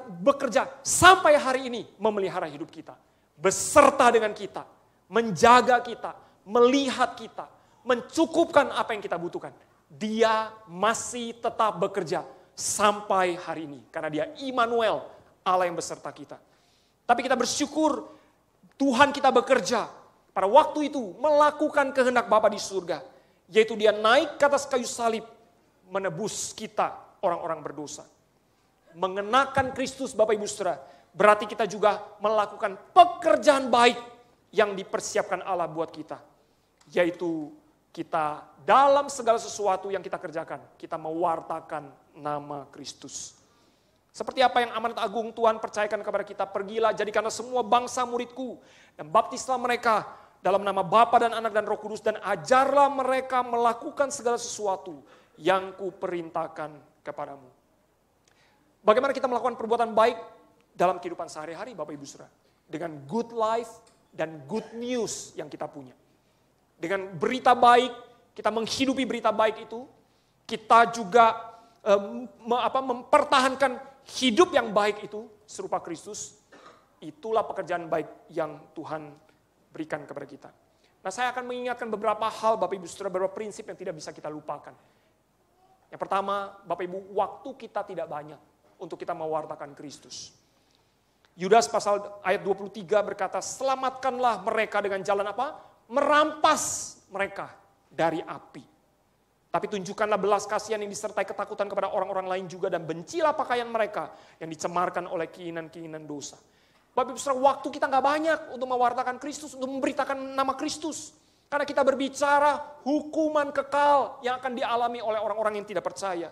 bekerja sampai hari ini memelihara hidup kita. Beserta dengan kita, menjaga kita, melihat kita, mencukupkan apa yang kita butuhkan. Dia masih tetap bekerja sampai hari ini. Karena dia Immanuel, Allah yang beserta kita. Tapi kita bersyukur Tuhan kita bekerja pada waktu itu melakukan kehendak Bapa di surga. Yaitu dia naik ke atas kayu salib menebus kita orang-orang berdosa. Mengenakan Kristus Bapak Ibu Saudara, berarti kita juga melakukan pekerjaan baik yang dipersiapkan Allah buat kita. Yaitu kita dalam segala sesuatu yang kita kerjakan, kita mewartakan nama Kristus. Seperti apa yang amanat agung Tuhan percayakan kepada kita, pergilah jadikanlah semua bangsa muridku dan baptislah mereka dalam nama Bapa dan Anak dan Roh Kudus dan ajarlah mereka melakukan segala sesuatu yang kuperintahkan kepadamu. Bagaimana kita melakukan perbuatan baik dalam kehidupan sehari-hari Bapak Ibu Saudara? Dengan good life dan good news yang kita punya. Dengan berita baik, kita menghidupi berita baik itu, kita juga mempertahankan hidup yang baik itu serupa Kristus. Itulah pekerjaan baik yang Tuhan berikan kepada kita. Nah, saya akan mengingatkan beberapa hal Bapak Ibu Saudara, beberapa prinsip yang tidak bisa kita lupakan. Yang pertama, Bapak Ibu, waktu kita tidak banyak untuk kita mewartakan Kristus. Yudas pasal ayat 23 berkata, selamatkanlah mereka dengan jalan apa? Merampas mereka dari api. Tapi tunjukkanlah belas kasihan yang disertai ketakutan kepada orang-orang lain juga dan bencilah pakaian mereka yang dicemarkan oleh keinginan-keinginan dosa. Bapak Ibu Saudara, waktu kita nggak banyak untuk mewartakan Kristus, untuk memberitakan nama Kristus. Karena kita berbicara hukuman kekal yang akan dialami oleh orang-orang yang tidak percaya.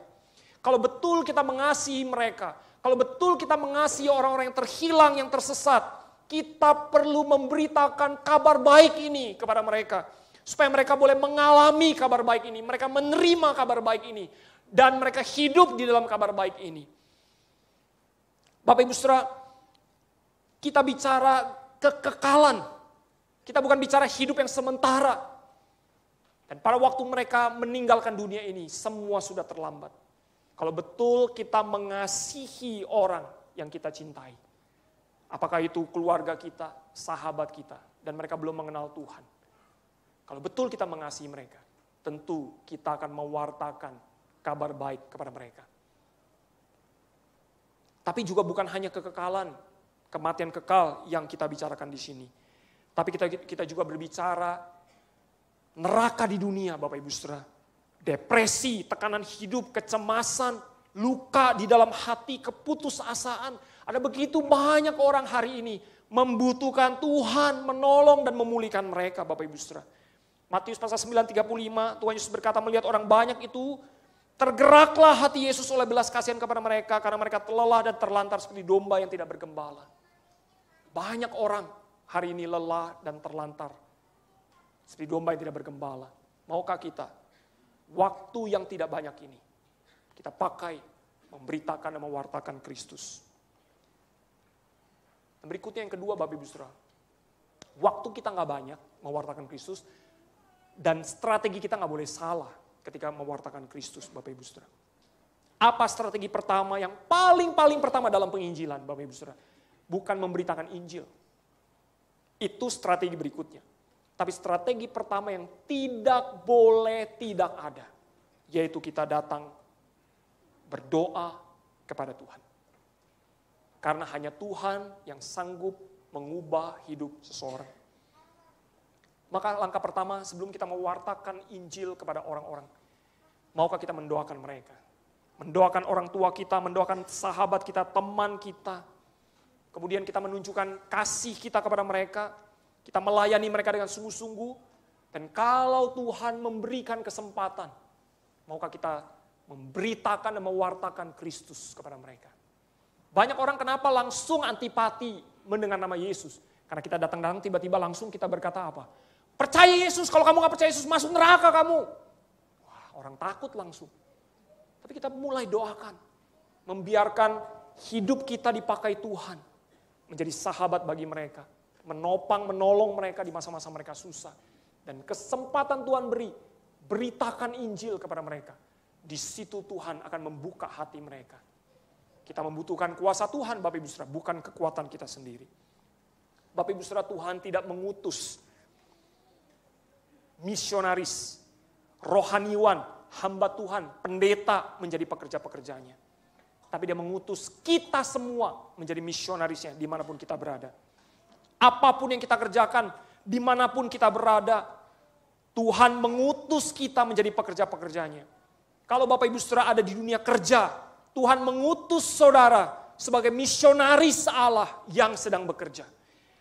Kalau betul kita mengasihi mereka, kalau betul kita mengasihi orang-orang yang terhilang, yang tersesat, kita perlu memberitakan kabar baik ini kepada mereka. Supaya mereka boleh mengalami kabar baik ini, mereka menerima kabar baik ini, dan mereka hidup di dalam kabar baik ini. Bapak Ibu Saudara, kita bicara kekekalan. Kita bukan bicara hidup yang sementara. Dan pada waktu mereka meninggalkan dunia ini, semua sudah terlambat. Kalau betul kita mengasihi orang yang kita cintai. Apakah itu keluarga kita, sahabat kita, dan mereka belum mengenal Tuhan. Kalau betul kita mengasihi mereka, tentu kita akan mewartakan kabar baik kepada mereka. Tapi juga bukan hanya kekekalan, kematian kekal yang kita bicarakan di sini. Tapi kita juga berbicara neraka di dunia Bapak Ibu Saudara. Depresi, tekanan hidup, kecemasan, luka di dalam hati, keputusasaan. Ada begitu banyak orang hari ini membutuhkan Tuhan menolong dan memulihkan mereka Bapak Ibu Saudara. Matius pasal 9:35, Tuhan Yesus berkata melihat orang banyak itu, tergeraklah hati Yesus oleh belas kasihan kepada mereka karena mereka lelah dan terlantar seperti domba yang tidak bergembala. Banyak orang hari ini lelah dan terlantar seperti domba yang tidak bergembala. Maukah kita waktu yang tidak banyak ini kita pakai memberitakan dan mewartakan Kristus? Dan berikutnya yang kedua Bapak Ibu Saudara, waktu kita nggak banyak mewartakan Kristus dan strategi kita nggak boleh salah ketika mewartakan Kristus Bapak Ibu Saudara. Apa strategi pertama yang paling pertama dalam penginjilan Bapak Ibu Saudara? Bukan memberitakan Injil. Itu strategi berikutnya. Tapi strategi pertama yang tidak boleh tidak ada. Yaitu kita datang berdoa kepada Tuhan. Karena hanya Tuhan yang sanggup mengubah hidup seseorang. Maka langkah pertama sebelum kita mewartakan Injil kepada orang-orang, maukah kita mendoakan mereka? Mendoakan orang tua kita, mendoakan sahabat kita, teman kita. Kemudian kita menunjukkan kasih kita kepada mereka. Kita melayani mereka dengan sungguh-sungguh. Dan kalau Tuhan memberikan kesempatan, maukah kita memberitakan dan mewartakan Kristus kepada mereka? Banyak orang kenapa langsung antipati mendengar nama Yesus? Karena kita datang-datang tiba-tiba langsung kita berkata apa? Percaya Yesus, kalau kamu gak percaya Yesus masuk neraka kamu. Wah, orang takut langsung. Tapi kita mulai doakan. Membiarkan hidup kita dipakai Tuhan. Menjadi sahabat bagi mereka. Menopang, menolong mereka di masa-masa mereka susah. Dan kesempatan Tuhan beri, beritakan Injil kepada mereka. Di situ Tuhan akan membuka hati mereka. Kita membutuhkan kuasa Tuhan, Bapak Ibu Saudara, bukan kekuatan kita sendiri. Bapak Ibu Saudara, Tuhan tidak mengutus misionaris, rohaniwan, hamba Tuhan, pendeta menjadi pekerja-pekerjanya. Tapi dia mengutus kita semua menjadi misionarisnya dimanapun kita berada. Apapun yang kita kerjakan, dimanapun kita berada, Tuhan mengutus kita menjadi pekerja-pekerjanya. Kalau Bapak Ibu Saudara ada di dunia kerja, Tuhan mengutus saudara sebagai misionaris Allah yang sedang bekerja.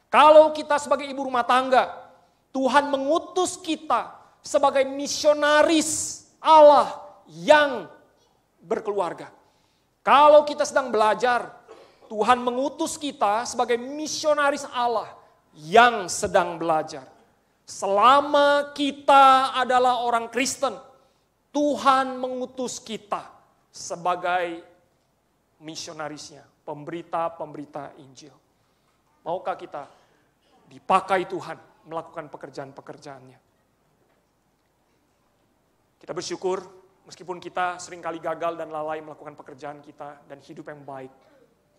Kalau kita sebagai ibu rumah tangga, Tuhan mengutus kita sebagai misionaris Allah yang berkeluarga. Kalau kita sedang belajar, Tuhan mengutus kita sebagai misionaris Allah yang sedang belajar. Selama kita adalah orang Kristen, Tuhan mengutus kita sebagai misionarisnya, pemberita-pemberita Injil. Maukah kita dipakai Tuhan melakukan pekerjaan-pekerjaannya? Kita bersyukur meskipun kita seringkali gagal dan lalai melakukan pekerjaan kita dan hidup yang baik.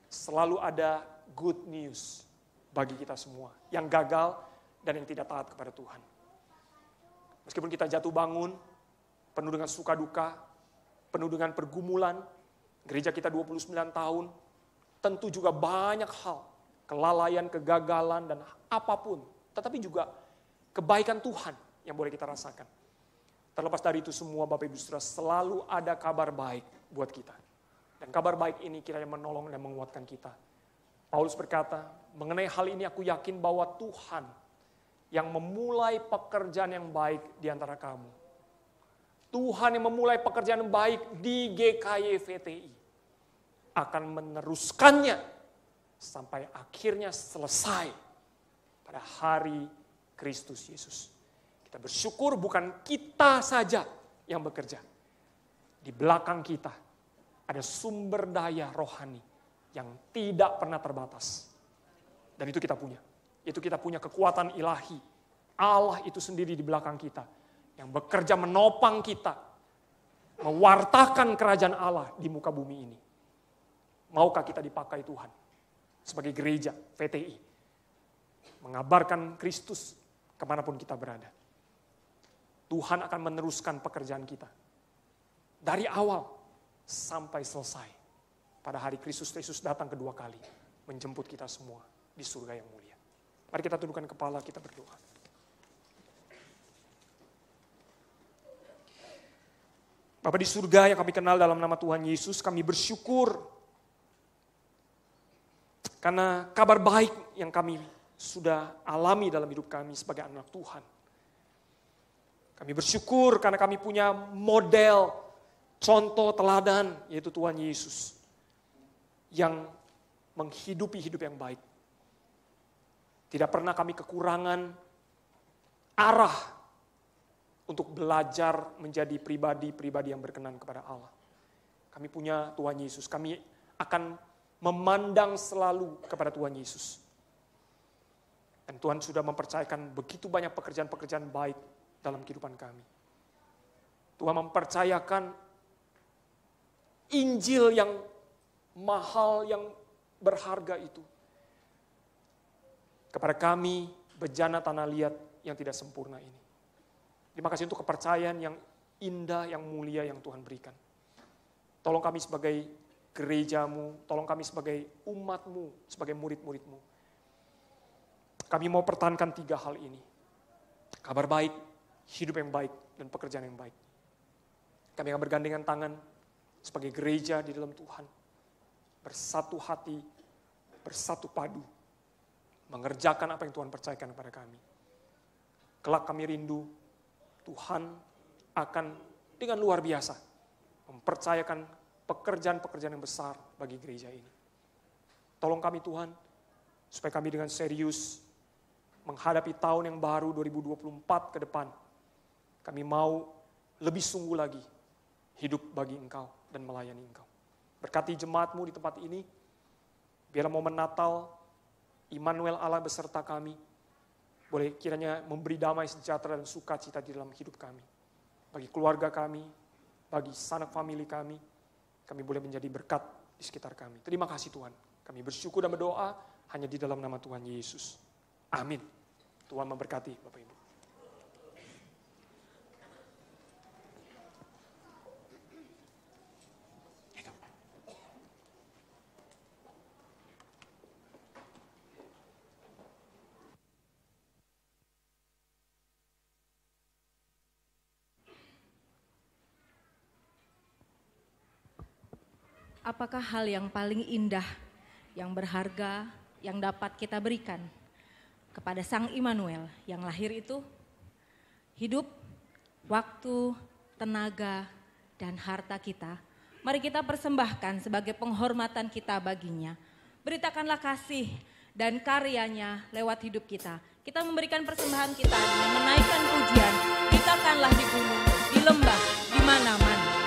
Selalu ada good news bagi kita semua. Yang gagal dan yang tidak taat kepada Tuhan. Meskipun kita jatuh bangun, penuh dengan suka duka, penuh dengan pergumulan. Gereja kita 29 tahun, tentu juga banyak hal. Kelalaian, kegagalan, dan apapun. Tetapi juga kebaikan Tuhan yang boleh kita rasakan. Terlepas dari itu semua Bapak Ibu Saudara, selalu ada kabar baik buat kita. Dan kabar baik ini kiranya menolong dan menguatkan kita. Paulus berkata, mengenai hal ini aku yakin bahwa Tuhan yang memulai pekerjaan yang baik di antara kamu. Tuhan yang memulai pekerjaan yang baik di GKY VTI akan meneruskannya sampai akhirnya selesai pada hari Kristus Yesus. Kita bersyukur bukan kita saja yang bekerja. Di belakang kita ada sumber daya rohani yang tidak pernah terbatas. Dan itu kita punya. Itu kita punya kekuatan ilahi. Allah itu sendiri di belakang kita. Yang bekerja menopang kita. Mewartakan kerajaan Allah di muka bumi ini. Maukah kita dipakai Tuhan sebagai gereja VTI. Mengabarkan Kristus kemanapun kita berada. Tuhan akan meneruskan pekerjaan kita. Dari awal sampai selesai. Pada hari Kristus Yesus datang kedua kali. Menjemput kita semua di surga yang mulia. Mari kita tundukkan kepala, kita berdoa. Bapa di surga yang kami kenal dalam nama Tuhan Yesus, kami bersyukur. Karena kabar baik yang kami sudah alami dalam hidup kami sebagai anak Tuhan. Kami bersyukur karena kami punya model, contoh teladan, yaitu Tuhan Yesus. Yang menghidupi hidup yang baik. Tidak pernah kami kekurangan arah untuk belajar menjadi pribadi-pribadi yang berkenan kepada Allah. Kami punya Tuhan Yesus, kami akan memandang selalu kepada Tuhan Yesus. Dan Tuhan sudah mempercayakan begitu banyak pekerjaan-pekerjaan baik dalam kehidupan kami. Tuhan mempercayakan Injil yang mahal, yang berharga itu kepada kami bejana tanah liat yang tidak sempurna ini. Terima kasih untuk kepercayaan yang indah, yang mulia yang Tuhan berikan. Tolong kami sebagai gerejamu, tolong kami sebagai umatmu, sebagai murid-muridmu. Kami mau pertahankan 3 hal ini. Kabar baik, hidup yang baik, dan pekerjaan yang baik. Kami akan bergandengan tangan sebagai gereja di dalam Tuhan. Bersatu hati, bersatu padu. Mengerjakan apa yang Tuhan percayakan kepada kami. Kelak kami rindu Tuhan akan dengan luar biasa mempercayakan pekerjaan-pekerjaan yang besar bagi gereja ini. Tolong kami Tuhan, supaya kami dengan serius menghadapi tahun yang baru 2024 ke depan. Kami mau lebih sungguh lagi hidup bagi Engkau dan melayani Engkau. Berkati jemaat-Mu di tempat ini, biarlah momen Natal, Immanuel Allah beserta kami, boleh kiranya memberi damai sejahtera dan sukacita di dalam hidup kami. Bagi keluarga kami, bagi sanak famili kami boleh menjadi berkat di sekitar kami. Terima kasih Tuhan. Kami bersyukur dan berdoa hanya di dalam nama Tuhan Yesus. Amin. Tuhan memberkati Bapak Ibu. Apakah hal yang paling indah, yang berharga, yang dapat kita berikan kepada Sang Immanuel yang lahir itu? Hidup, waktu, tenaga, dan harta kita. Mari kita persembahkan sebagai penghormatan kita baginya. Beritakanlah kasih dan karyanya lewat hidup kita. Kita memberikan persembahan kita dengan menaikkan pujian. Beritakanlah di gunung, di lembah, di mana-mana.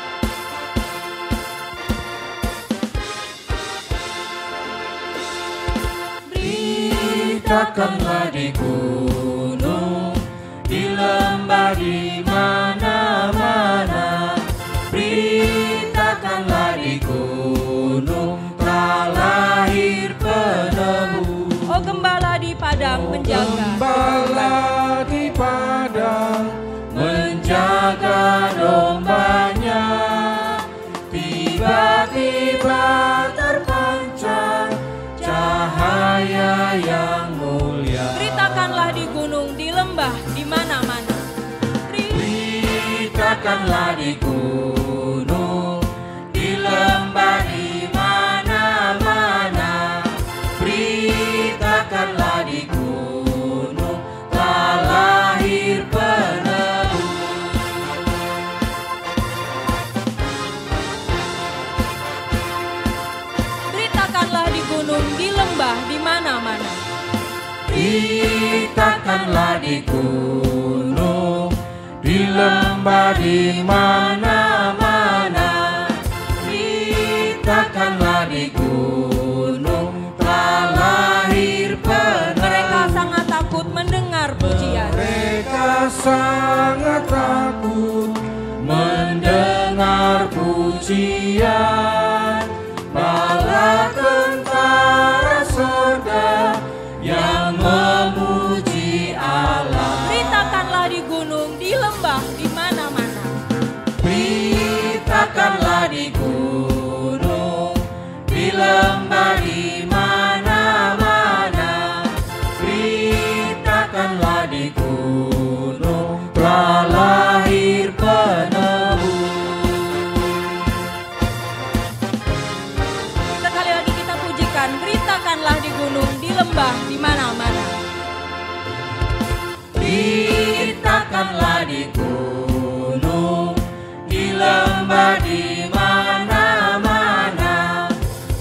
Beritakanlah di gunung, di lembah, di mana-mana. Beritakanlah di gunung, telah lahir penebus. Oh gembala di padang menjaga. Gembala di padang menjaga dombanya. Tiba-tiba terpancar cahaya yang mulia. Beritakanlah di gunung, di lembah, di mana-mana. Beritakanlah di gunung, di lembah, di mana-mana. Beritakanlah di gunung, telah lahir penebus. Beritakanlah di gunung, di lembah, di mana-mana. Beritakanlah di gunung, di lembah, di mana-mana. Beritakanlah di gunung, telah lahir penebus. Mereka sangat takut mendengar pujian. Mereka sangat takut mendengar pujian. Bala tentara surga yang memuji Allah. Beritakanlah di gunung, di lembah, di mana-mana. Beritakanlah di gunung, di lembah, di mana-mana. Beritakanlah di gunung, telah lahir penebus. Sekali lagi kita pujikan, beritakanlah di gunung, di lembah, di mana-mana. Beritakanlah di gunung, di lembah, di mana-mana.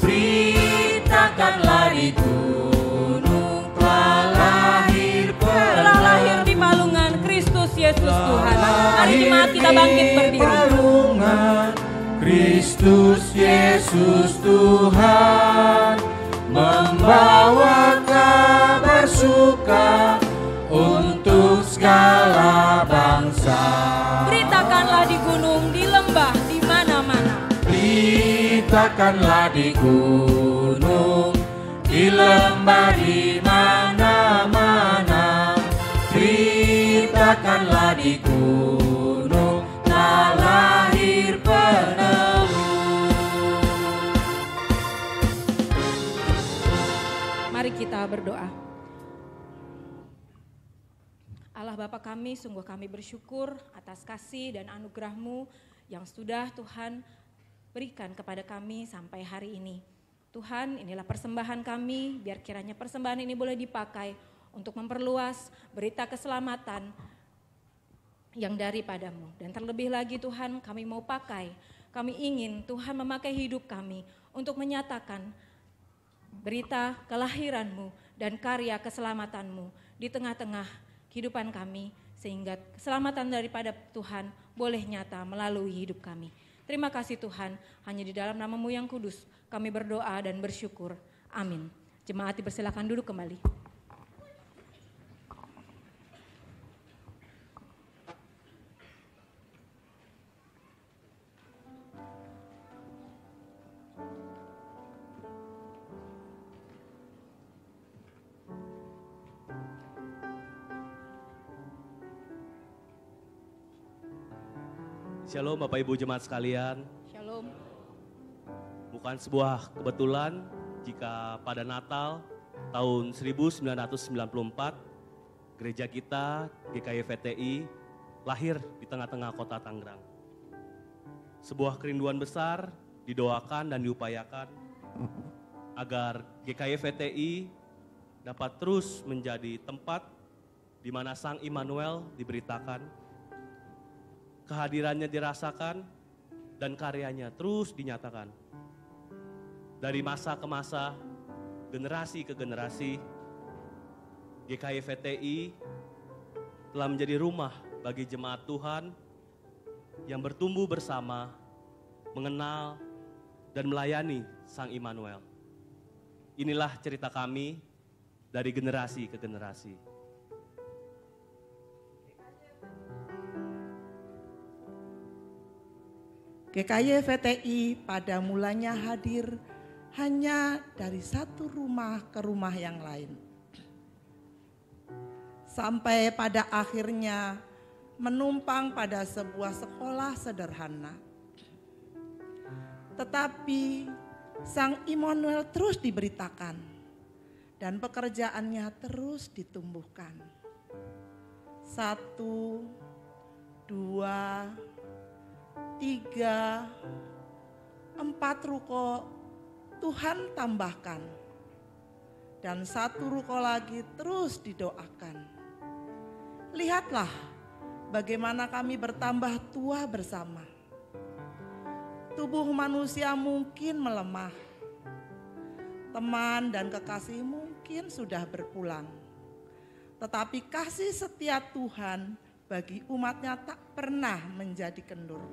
Beritakanlah di gunung, telah lahir penebus. Telah lahir di palungan Kristus Yesus Tuhan. Mari jemaat kita bangkit berdiri. Palungan Kristus Yesus Tuhan, membawa kabar suka untuk segala bangsa. Beritakanlah di gunung, di lembah, di mana-mana. Beritakanlah di gunung, di lembah, di mana-mana. Beritakanlah di gunung, telah lahir penebus. kita berdoa. Allah Bapa kami, sungguh kami bersyukur atas kasih dan anugerah-Mu yang sudah Tuhan berikan kepada kami sampai hari ini. Tuhan, inilah persembahan kami, biar kiranya persembahan ini boleh dipakai untuk memperluas berita keselamatan yang daripada-Mu. Dan terlebih lagi Tuhan, kami mau pakai, kami ingin Tuhan memakai hidup kami untuk menyatakan berita kelahiran-Mu dan karya keselamatan-Mu di tengah-tengah kehidupan kami, sehingga keselamatan daripada Tuhan boleh nyata melalui hidup kami. Terima kasih Tuhan, hanya di dalam nama-Mu yang kudus kami berdoa dan bersyukur. Amin. Jemaat dipersilakan duduk kembali. Shalom Bapak Ibu Jemaat sekalian. Shalom. Bukan sebuah kebetulan jika pada Natal tahun 1994 gereja kita GKY VTI lahir di tengah-tengah kota Tangerang. Sebuah kerinduan besar didoakan dan diupayakan agar GKY VTI dapat terus menjadi tempat di mana Sang Immanuel diberitakan, kehadirannya dirasakan, dan karyanya terus dinyatakan. Dari masa ke masa, generasi ke generasi, GKY VTI telah menjadi rumah bagi jemaat Tuhan yang bertumbuh bersama, mengenal dan melayani Sang Immanuel. Inilah cerita kami dari generasi ke generasi. GKY VTI pada mulanya hadir hanya dari satu rumah ke rumah yang lain. Sampai pada akhirnya menumpang pada sebuah sekolah sederhana. Tetapi Sang Immanuel terus diberitakan dan pekerjaannya terus ditumbuhkan. 1, 2, 3, 4 ruko Tuhan tambahkan, dan 1 ruko lagi terus didoakan. Lihatlah bagaimana kami bertambah tua bersama. Tubuh manusia mungkin melemah, teman dan kekasih mungkin sudah berpulang, tetapi kasih setia Tuhan bagi umatnya tak pernah menjadi kendur.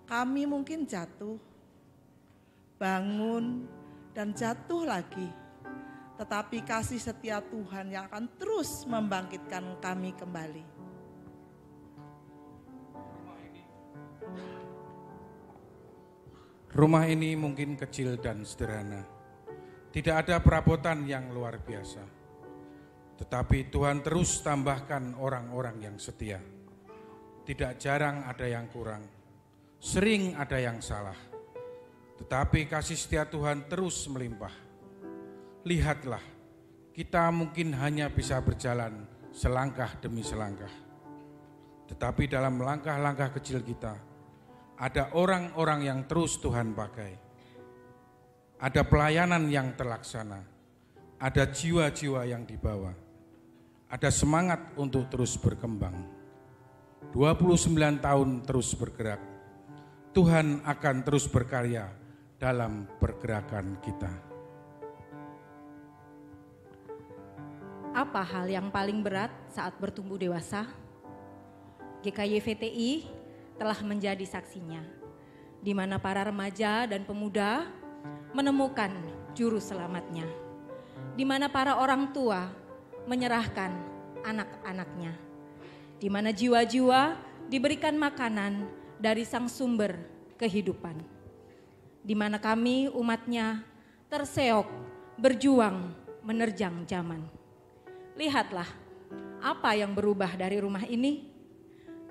Kami mungkin jatuh, bangun, dan jatuh lagi. Tetapi kasih setia Tuhan yang akan terus membangkitkan kami kembali. Rumah ini mungkin kecil dan sederhana. Tidak ada perabotan yang luar biasa. Tetapi Tuhan terus tambahkan orang-orang yang setia. Tidak jarang ada yang kurang, sering ada yang salah. Tetapi kasih setia Tuhan terus melimpah. Lihatlah, kita mungkin hanya bisa berjalan selangkah demi selangkah. Tetapi dalam langkah-langkah kecil kita, ada orang-orang yang terus Tuhan pakai. Ada pelayanan yang terlaksana, ada jiwa-jiwa yang dibawa. Ada semangat untuk terus berkembang. 29 tahun terus bergerak. Tuhan akan terus berkarya dalam pergerakan kita. Apa hal yang paling berat saat bertumbuh dewasa? GKY VTI telah menjadi saksinya, di mana para remaja dan pemuda menemukan juru selamatnya, di mana para orang tua menyerahkan anak-anaknya, di mana jiwa-jiwa diberikan makanan dari sang sumber kehidupan, di mana kami umatnya terseok berjuang menerjang zaman. Lihatlah apa yang berubah dari rumah ini,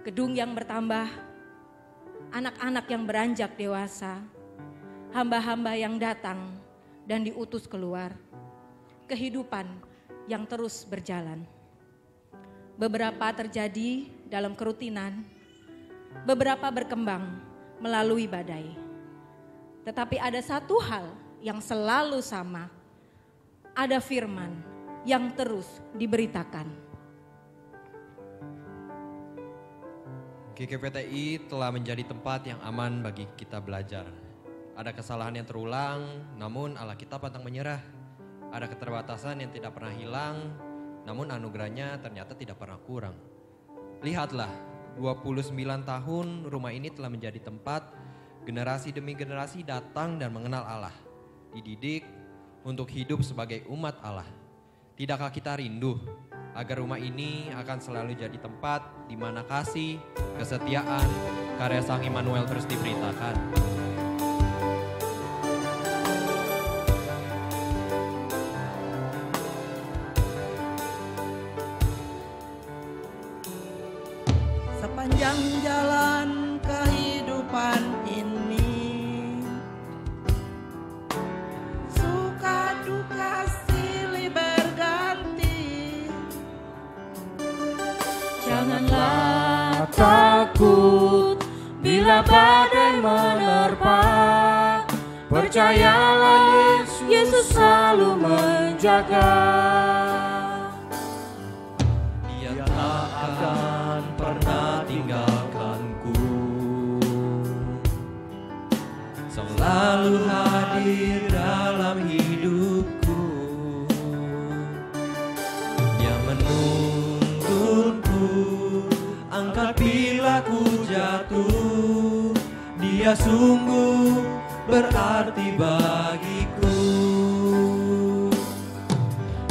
gedung yang bertambah, anak-anak yang beranjak dewasa, hamba-hamba yang datang dan diutus keluar, kehidupan yang terus berjalan. Beberapa terjadi dalam kerutinan, beberapa berkembang melalui badai. Tetapi ada satu hal yang selalu sama, ada firman yang terus diberitakan. GKPTI telah menjadi tempat yang aman bagi kita belajar. Ada kesalahan yang terulang, namun Allah kita pantang menyerah. Ada keterbatasan yang tidak pernah hilang, namun anugerahnya ternyata tidak pernah kurang. Lihatlah, 29 tahun rumah ini telah menjadi tempat generasi demi generasi datang dan mengenal Allah. Dididik untuk hidup sebagai umat Allah. Tidakkah kita rindu agar rumah ini akan selalu jadi tempat di mana kasih, kesetiaan, karya Sang Immanuel terus diberitakan. Sepanjang jalan kehidupan ini, suka duka silih berganti. Janganlah takut bila badai menerpa. Percayalah Yesus selalu menjaga. Dia tak akan pernah tinggalkanku, selalu hadir dalam hidupku. Dia menuntunku, angkat bila ku jatuh. Dia sungguh berarti bagiku.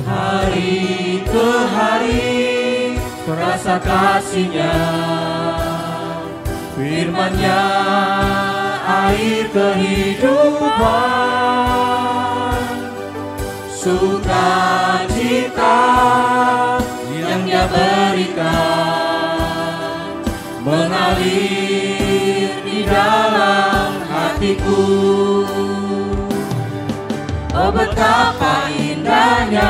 Hari ke hari rasa kasih-Nya, firman-Nya air kehidupan, sukacita yang Dia berikan mengalir di dalam hatiku. Oh betapa indahnya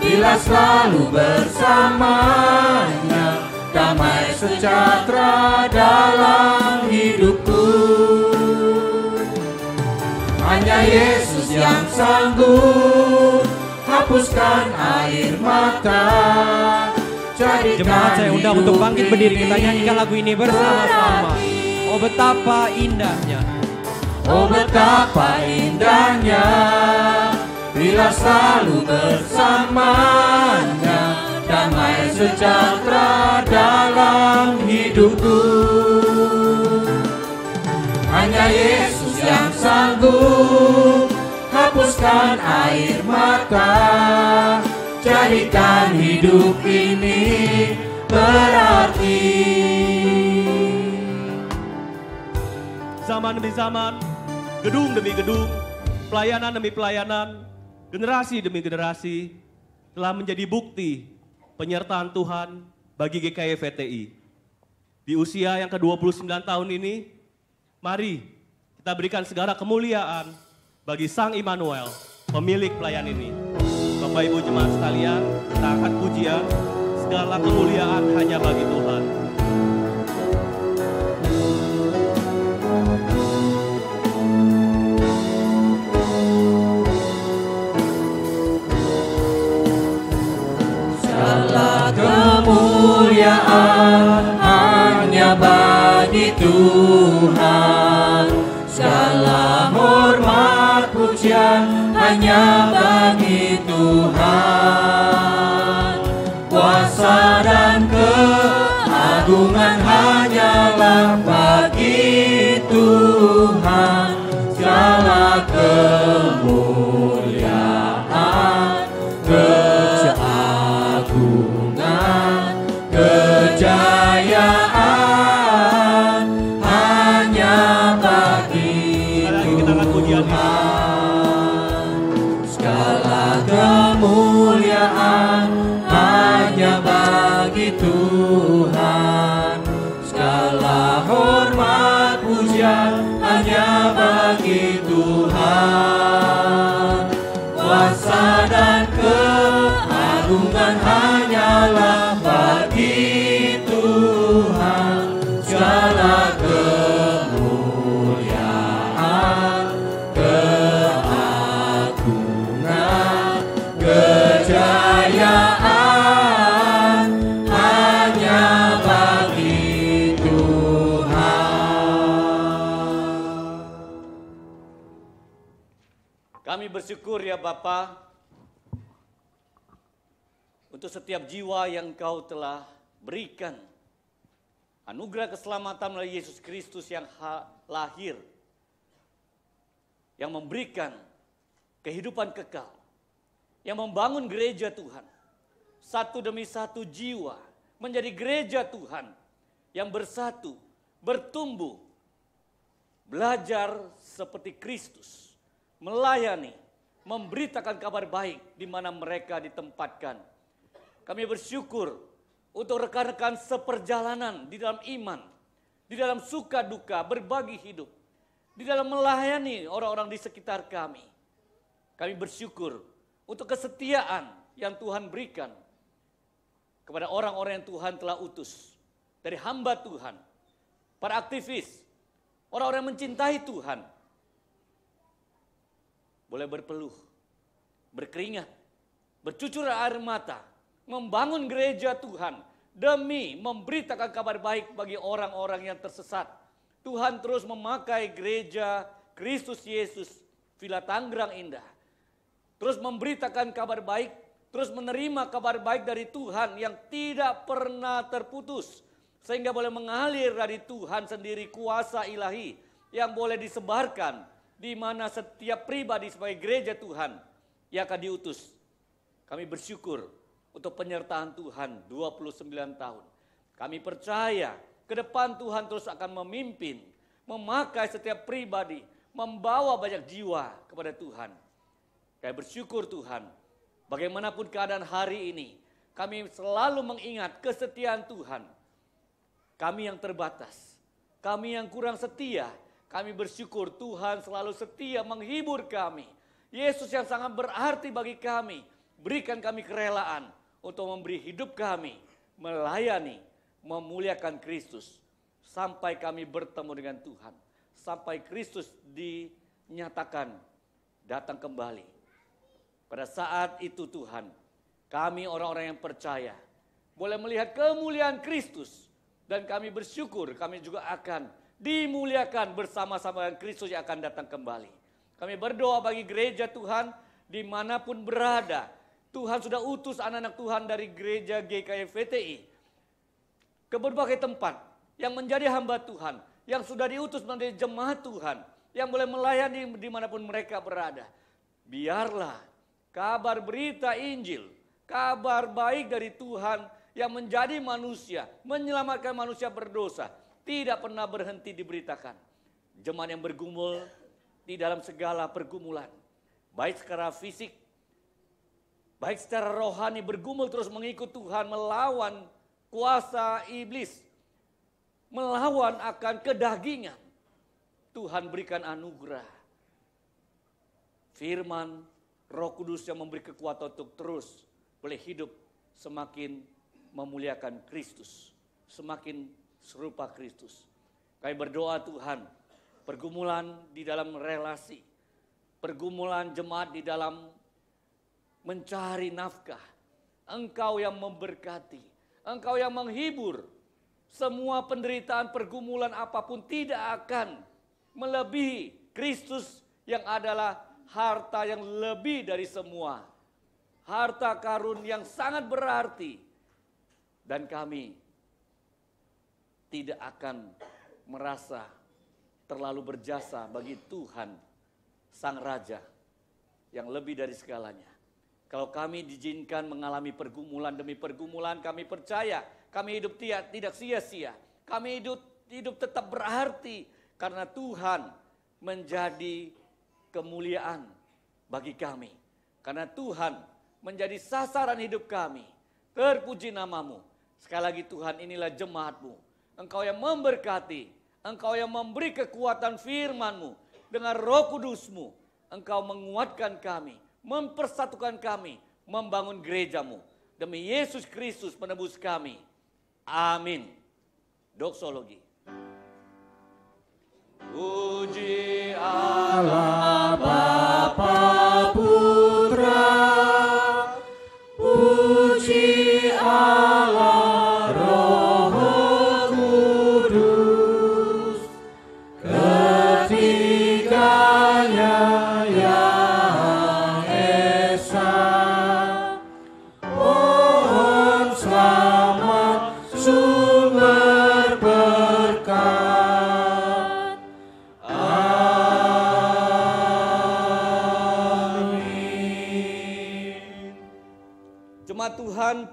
bila selalu bersamanya, damai sejahtera dalam hidupku. Hanya Yesus yang sanggup hapuskan air mata. Jemaat saya undang untuk bangkit berdiri, kita nyanyikan lagu ini bersama-sama. Oh betapa indahnya, oh betapa indahnya bila selalu bersamanya, damai sejahtera dalam hidupku. Hanya Yesus yang sanggup hapuskan air mata, jadikan hidup ini berarti. Zaman demi zaman, gedung demi gedung, pelayanan demi pelayanan, generasi demi generasi telah menjadi bukti penyertaan Tuhan bagi GKI VTI. Di usia yang ke-29 tahun ini, mari kita berikan segala kemuliaan bagi Sang Immanuel, pemilik pelayan ini. Bapak Ibu jemaat sekalian, kita angkat pujian, segala kemuliaan hanya bagi Tuhan. Segala kemuliaan hanya bagi Tuhan, segala hormat pujian hanya bagi Tuhan. Kuasa dan keagungan hanyalah bagi Tuhan, segala kemuliaan, keagungan, kejayaan hanya bagi Tuhan. Segala kemuliaan hanya bagi Tuhan, segala hormat pujian hanya bagi Tuhan. Kuasa dan bersyukur ya Bapa untuk setiap jiwa yang Engkau telah berikan anugerah keselamatan melalui Yesus Kristus yang lahir, yang memberikan kehidupan kekal, yang membangun gereja Tuhan. Satu demi satu jiwa menjadi gereja Tuhan yang bersatu, bertumbuh, belajar seperti Kristus, melayani, memberitakan kabar baik di mana mereka ditempatkan. Kami bersyukur untuk rekan-rekan seperjalanan di dalam iman, di dalam suka duka, berbagi hidup, di dalam melayani orang-orang di sekitar kami. Kami bersyukur untuk kesetiaan yang Tuhan berikan kepada orang-orang yang Tuhan telah utus, dari hamba Tuhan, para aktivis, orang-orang yang mencintai Tuhan, boleh berpeluh, berkeringat, bercucur air mata, membangun gereja Tuhan demi memberitakan kabar baik bagi orang-orang yang tersesat. Tuhan terus memakai gereja Kristus Yesus Villa Tangerang Indah, terus memberitakan kabar baik, terus menerima kabar baik dari Tuhan yang tidak pernah terputus, sehingga boleh mengalir dari Tuhan sendiri kuasa ilahi yang boleh disebarkan di mana setiap pribadi sebagai gereja Tuhan yang akan diutus. Kami bersyukur untuk penyertaan Tuhan 29 tahun. Kami percaya ke depan Tuhan terus akan memimpin, memakai setiap pribadi, membawa banyak jiwa kepada Tuhan. Kami bersyukur Tuhan, bagaimanapun keadaan hari ini, kami selalu mengingat kesetiaan Tuhan. Kami yang terbatas, kami yang kurang setia, kami bersyukur Tuhan selalu setia menghibur kami. Yesus yang sangat berarti bagi kami, berikan kami kerelaan untuk memberi hidup kami, melayani, memuliakan Kristus. Sampai kami bertemu dengan Tuhan, sampai Kristus dinyatakan datang kembali. Pada saat itu Tuhan, kami orang-orang yang percaya, boleh melihat kemuliaan Kristus. Dan kami bersyukur kami juga akan dimuliakan bersama-sama dengan Kristus yang akan datang kembali. Kami berdoa bagi gereja Tuhan dimanapun berada. Tuhan sudah utus anak-anak Tuhan dari gereja GKI VTI ke berbagai tempat yang menjadi hamba Tuhan, yang sudah diutus menjadi jemaat Tuhan, yang boleh melayani dimanapun mereka berada. Biarlah kabar berita Injil, kabar baik dari Tuhan yang menjadi manusia, menyelamatkan manusia berdosa, tidak pernah berhenti diberitakan. Jemaat yang bergumul di dalam segala pergumulan, baik secara fisik, baik secara rohani, bergumul terus mengikut Tuhan, melawan kuasa iblis, melawan akan kedagingan. Tuhan berikan anugerah, firman, Roh Kudus yang memberi kekuatan untuk terus boleh hidup semakin memuliakan Kristus, semakin serupa Kristus. Kami berdoa Tuhan, pergumulan di dalam relasi, pergumulan jemaat di dalam mencari nafkah, Engkau yang memberkati, Engkau yang menghibur. Semua penderitaan pergumulan apapun tidak akan melebihi Kristus yang adalah harta yang lebih dari semua. Harta karun yang sangat berarti. Dan kami tidak akan merasa terlalu berjasa bagi Tuhan, Sang Raja yang lebih dari segalanya. Kalau kami diizinkan mengalami pergumulan demi pergumulan, kami percaya kami hidup tidak sia-sia. Kami hidup tetap berarti karena Tuhan menjadi kemuliaan bagi kami. Karena Tuhan menjadi sasaran hidup kami. Terpuji namamu. Sekali lagi Tuhan, inilah jemaat-Mu. Engkau yang memberkati, Engkau yang memberi kekuatan firman-Mu. Dengan Roh Kudus-Mu, Engkau menguatkan kami, mempersatukan kami, membangun gereja-Mu. Demi Yesus Kristus penebus kami. Amin. Doksologi. Puji Allah Bapa Putra, puji Allah Roh Kudus, ketiganya yang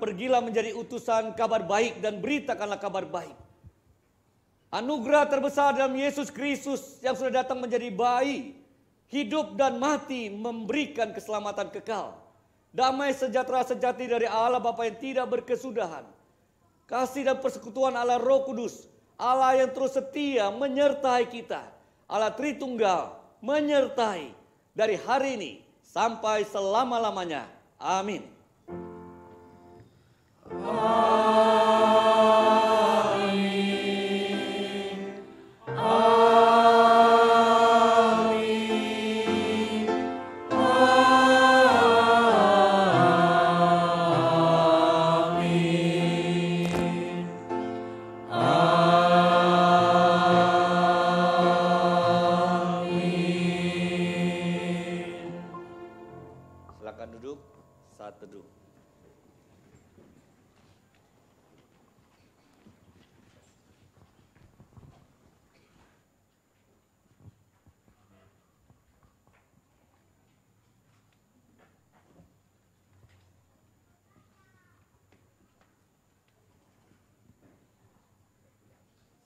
pergilah menjadi utusan kabar baik dan beritakanlah kabar baik. Anugerah terbesar dalam Yesus Kristus yang sudah datang menjadi bayi, hidup dan mati memberikan keselamatan kekal. Damai sejahtera sejati dari Allah Bapa yang tidak berkesudahan. Kasih dan persekutuan Allah Roh Kudus, Allah yang terus setia menyertai kita. Allah Tritunggal menyertai dari hari ini sampai selama-lamanya. Amin.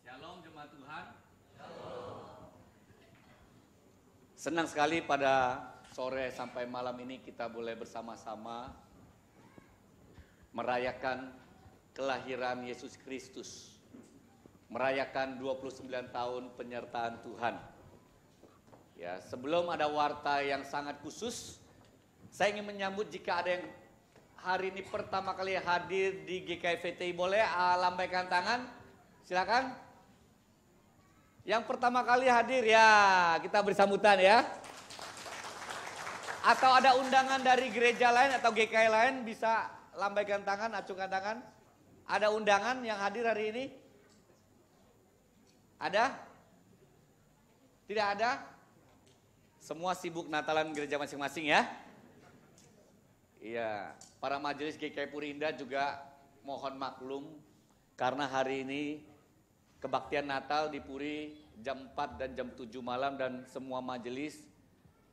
Shalom jemaat Tuhan. Senang sekali pada sore sampai malam ini kita boleh bersama-sama merayakan kelahiran Yesus Kristus. Merayakan 29 tahun penyertaan Tuhan. Ya, sebelum ada warta yang sangat khusus, saya ingin menyambut jika ada yang hari ini pertama kali hadir di GKI VTI, boleh lambaikan tangan? Silakan. Yang pertama kali hadir ya, kita beri sambutan ya. Atau ada undangan dari gereja lain atau GKI lain, bisa lambaikan tangan, acungkan tangan. Ada undangan yang hadir hari ini? Ada? Tidak ada? Semua sibuk Natalan gereja masing-masing ya. Iya, para majelis GKI Purinda juga mohon maklum karena hari ini kebaktian Natal di Puri jam 4 dan jam 7 malam dan semua majelis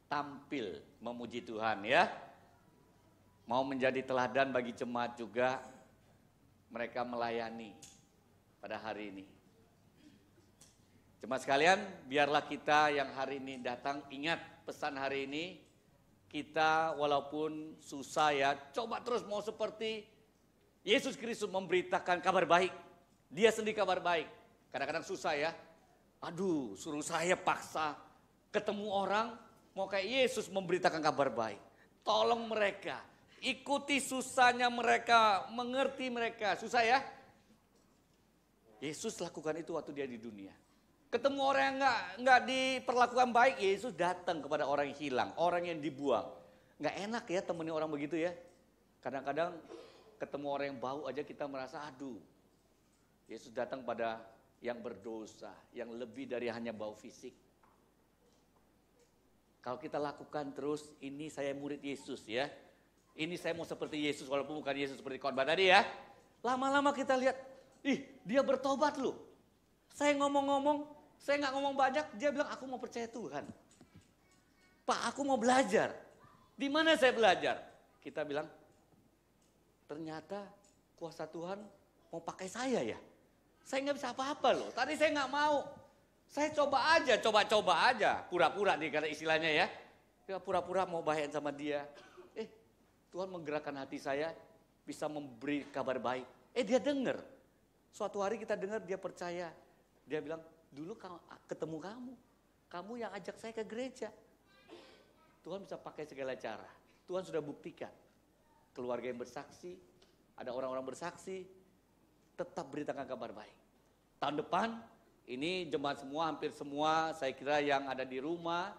tampil memuji Tuhan ya. Mau menjadi teladan bagi jemaat juga, mereka melayani pada hari ini. Jemaat sekalian, biarlah kita yang hari ini datang ingat pesan hari ini. Kita walaupun susah ya, coba terus mau seperti Yesus Kristus memberitakan kabar baik. Dia sendiri kabar baik. Kadang-kadang susah ya. Aduh, suruh saya paksa ketemu orang mau kayak Yesus memberitakan kabar baik. Tolong mereka, ikuti susahnya mereka, mengerti mereka. Susah ya? Yesus lakukan itu waktu dia di dunia. Ketemu orang yang nggak diperlakukan baik, Yesus datang kepada orang yang hilang, orang yang dibuang. Nggak enak ya temenin orang begitu ya. Kadang-kadang ketemu orang yang bau aja kita merasa aduh. Yesus datang pada yang berdosa, yang lebih dari hanya bau fisik. Kalau kita lakukan terus, ini saya murid Yesus ya. Ini saya mau seperti Yesus walaupun bukan Yesus seperti khotbah tadi ya. Lama-lama kita lihat, dia bertobat loh. Saya ngomong-ngomong, saya nggak ngomong banyak, dia bilang aku mau percaya Tuhan. Pak, aku mau belajar. Di mana saya belajar? Kita bilang, ternyata kuasa Tuhan mau pakai saya ya. Saya nggak bisa apa-apa loh. Tadi saya nggak mau. Saya coba aja, pura-pura nih karena istilahnya ya. Ya pura-pura mau bahagia sama dia. Tuhan menggerakkan hati saya, bisa memberi kabar baik. Dia dengar. Suatu hari kita dengar dia percaya. Dia bilang, dulu ketemu kamu yang ajak saya ke gereja. Tuhan bisa pakai segala cara. Tuhan sudah buktikan. Keluarga yang bersaksi, ada orang-orang bersaksi, tetap beritakan kabar baik. Tahun depan, ini jemaat semua, hampir semua, saya kira yang ada di rumah,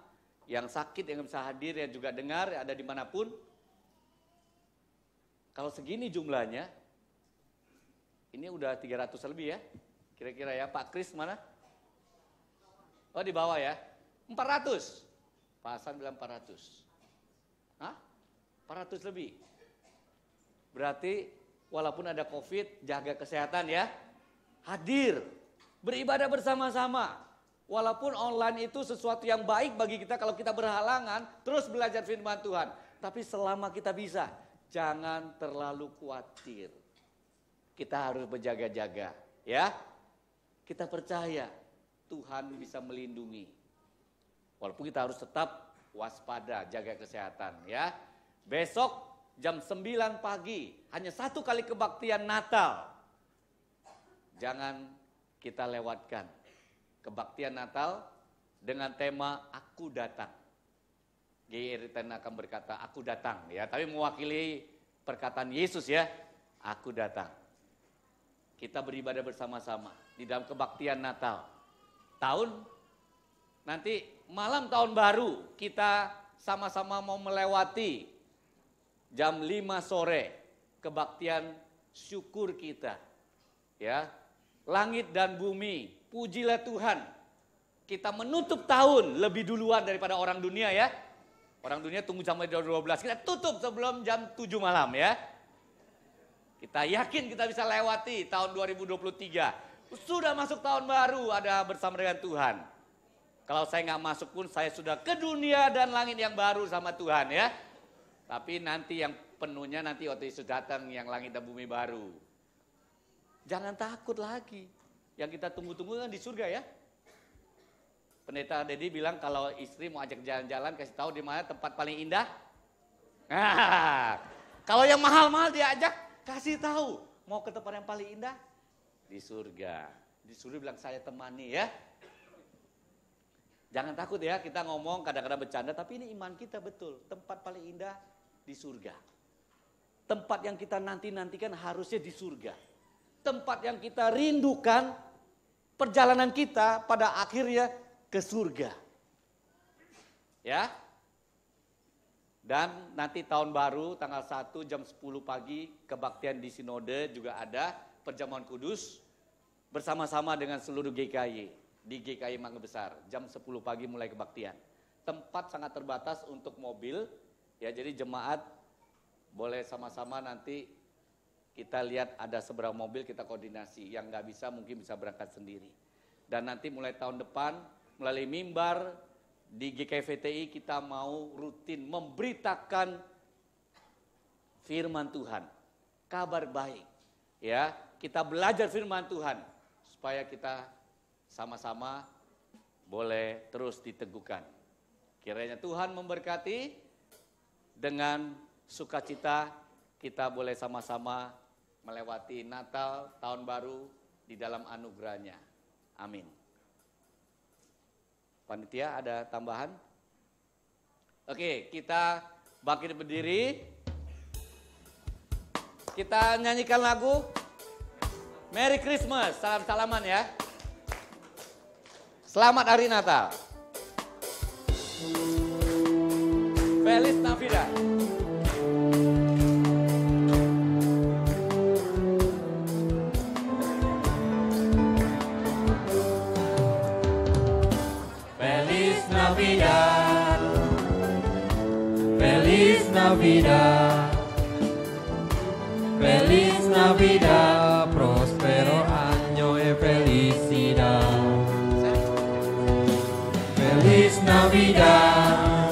yang sakit, yang bisa hadir, yang juga dengar, ada dimanapun. Kalau segini jumlahnya, ini udah 300 lebih ya, kira-kira ya. Pak Kris mana? Oh di bawah ya, 400. Pak Hasan bilang 400. Hah? 400 lebih. Berarti walaupun ada COVID, jaga kesehatan ya. Hadir, beribadah bersama-sama. Walaupun online itu sesuatu yang baik bagi kita kalau kita berhalangan, terus belajar firman Tuhan. Tapi selama kita bisa, jangan terlalu khawatir. Kita harus berjaga-jaga, ya. Kita percaya Tuhan bisa melindungi. Walaupun kita harus tetap waspada, jaga kesehatan, ya. Besok jam 9 pagi, hanya 1 kali kebaktian Natal. Jangan kita lewatkan. Kebaktian Natal dengan tema Aku Datang. GRI akan berkata Aku Datang, ya, tapi mewakili perkataan Yesus, ya. Aku datang. Kita beribadah bersama-sama di dalam kebaktian Natal. Nanti malam tahun baru kita sama-sama mau melewati jam 5 sore kebaktian syukur kita. Ya. Langit dan bumi, pujilah Tuhan. Kita menutup tahun lebih duluan daripada orang dunia, ya. Orang dunia tunggu sampai jam 12, kita tutup sebelum jam 7 malam, ya. Kita yakin kita bisa lewati tahun 2023. Sudah masuk tahun baru, ada bersama dengan Tuhan. Kalau saya nggak masuk pun saya sudah ke dunia dan langit yang baru sama Tuhan, ya. Tapi nanti yang penuhnya nanti waktu Yesus datang yang langit dan bumi baru. Jangan takut lagi. Yang kita tunggu-tunggu kan di surga, ya. Pendeta Dedi bilang kalau istri mau ajak jalan-jalan kasih tahu di mana tempat paling indah. Nah, kalau yang mahal-mahal diajak kasih tahu mau ke tempat yang paling indah di surga. Di surga bilang saya temani, ya. Jangan takut, ya, kita ngomong kadang-kadang bercanda tapi ini iman kita betul. Tempat paling indah di surga. Tempat yang kita nanti-nantikan harusnya di surga. Tempat yang kita rindukan perjalanan kita pada akhirnya ke surga. Ya. Dan nanti tahun baru tanggal 1 jam 10 pagi kebaktian di Sinode juga ada perjamuan kudus bersama-sama dengan seluruh GKI di GKI Mangga Besar. Jam 10 pagi mulai kebaktian. Tempat sangat terbatas untuk mobil, ya, jadi jemaat boleh sama-sama nanti kita lihat ada seberapa mobil kita koordinasi. Yang nggak bisa mungkin bisa berangkat sendiri. Dan nanti mulai tahun depan melalui mimbar di GKI kita mau rutin memberitakan firman Tuhan, kabar baik. Ya, kita belajar firman Tuhan supaya kita sama-sama boleh terus diteguhkan. Kiranya Tuhan memberkati, dengan sukacita kita boleh sama-sama melewati Natal, Tahun Baru di dalam anugerahnya. Amin. Panitia ada tambahan? Oke, kita bangkit berdiri. Kita nyanyikan lagu Merry Christmas, salam-salaman ya. Selamat Hari Natal. Feliz Navidad. Feliz Navidad. Feliz Navidad. Feliz Navidad, prospero año y felicidad. Feliz Navidad.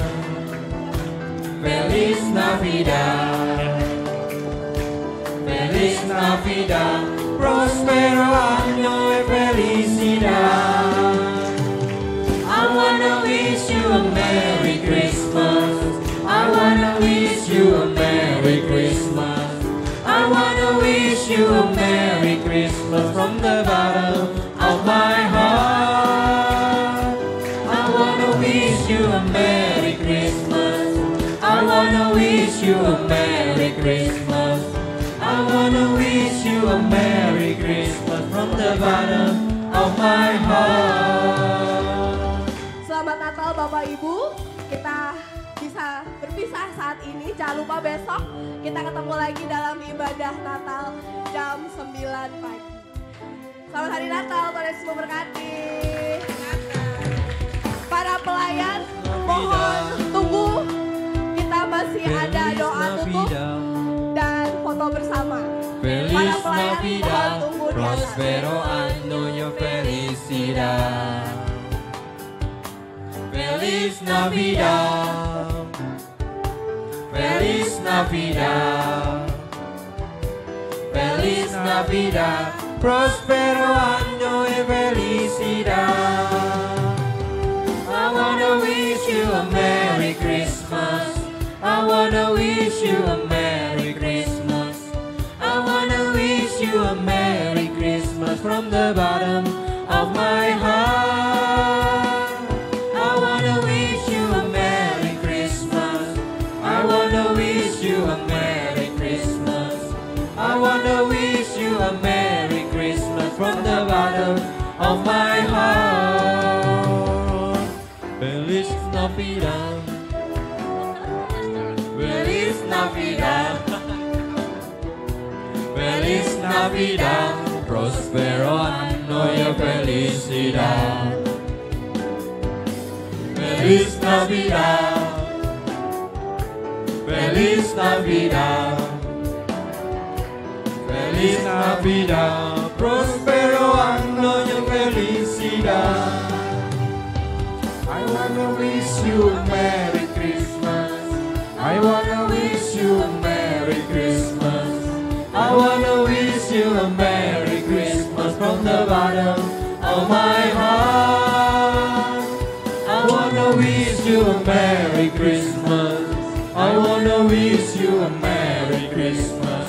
Feliz Navidad. Feliz Navidad, prospero año y felicidad. I wanna wish you a Merry Christmas. I wanna wish you a Merry Christmas. I wanna wish you a Merry Christmas from the bottom of my heart. I wanna wish you a Merry Christmas. I wanna wish you a Merry Christmas. I wanna wish you a Merry Christmas from the bottom of my heart. Selamat Natal Bapak Ibu. Kita bisa berpisah saat ini. Jangan lupa besok kita ketemu lagi dalam ibadah Natal jam 9 pagi. Selamat Hari Natal, Tuhan Yesus memberkati. Para pelayan mohon tunggu. Kita masih ada doa tutup dan foto bersama. Para pelayan mohon tunggu di atas. Prospero año y felicidad. Feliz Navidad. Feliz Navidad. Feliz Navidad, prospero año y felicidad. I wanna wish you a Merry Christmas. I wanna wish you a Merry Christmas. I wanna wish you a Merry Christmas from the bottom of my heart. I wanna wish you a Merry Christmas. I wanna wish you a Merry Christmas. I wanna wish you a Merry Christmas from the bottom of my heart. Feliz Navidad. Feliz Navidad. Feliz Navidad. Prospero año y felicidad. Feliz Navidad. Feliz Navidad. Feliz Navidad. Prospero año y felicidad. I wanna wish you a Merry Christmas. I wanna wish you a Merry Christmas. I wanna wish you a Merry Christmas from the bottom of my heart. I wanna wish you a Merry Christmas. I wanna wish you a Merry Christmas.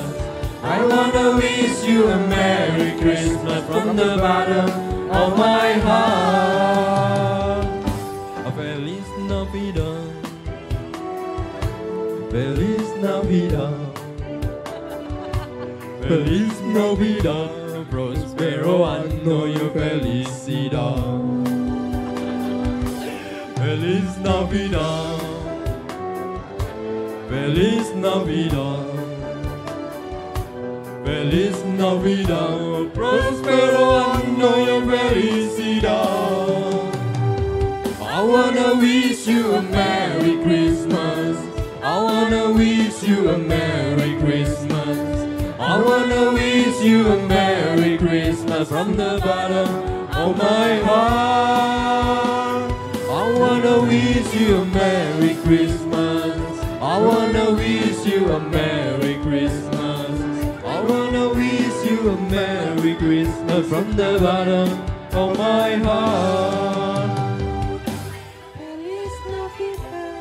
I wanna wish you a Merry Christmas from the bottom of my heart. A Feliz Navidad. Feliz Navidad. Feliz Navidad, prospero año y felicidad. Feliz Navidad. Feliz Navidad. Feliz Navidad, prospero año y felicidad. I wanna wish you a Merry Christmas. I wanna wish you a Merry Christmas. I wanna wish you a Merry Christmas from the bottom of my heart. I wanna wish you a Merry Christmas. I wanna wish you a Merry Christmas. I wanna wish you a Merry Christmas from the bottom of my heart. Feliz Navidad.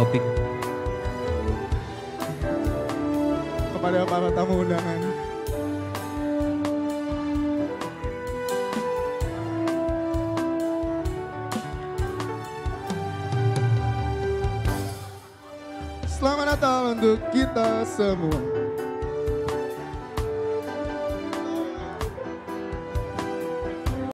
Topik kepada para tamu undangan. Selamat Natal untuk kita semua.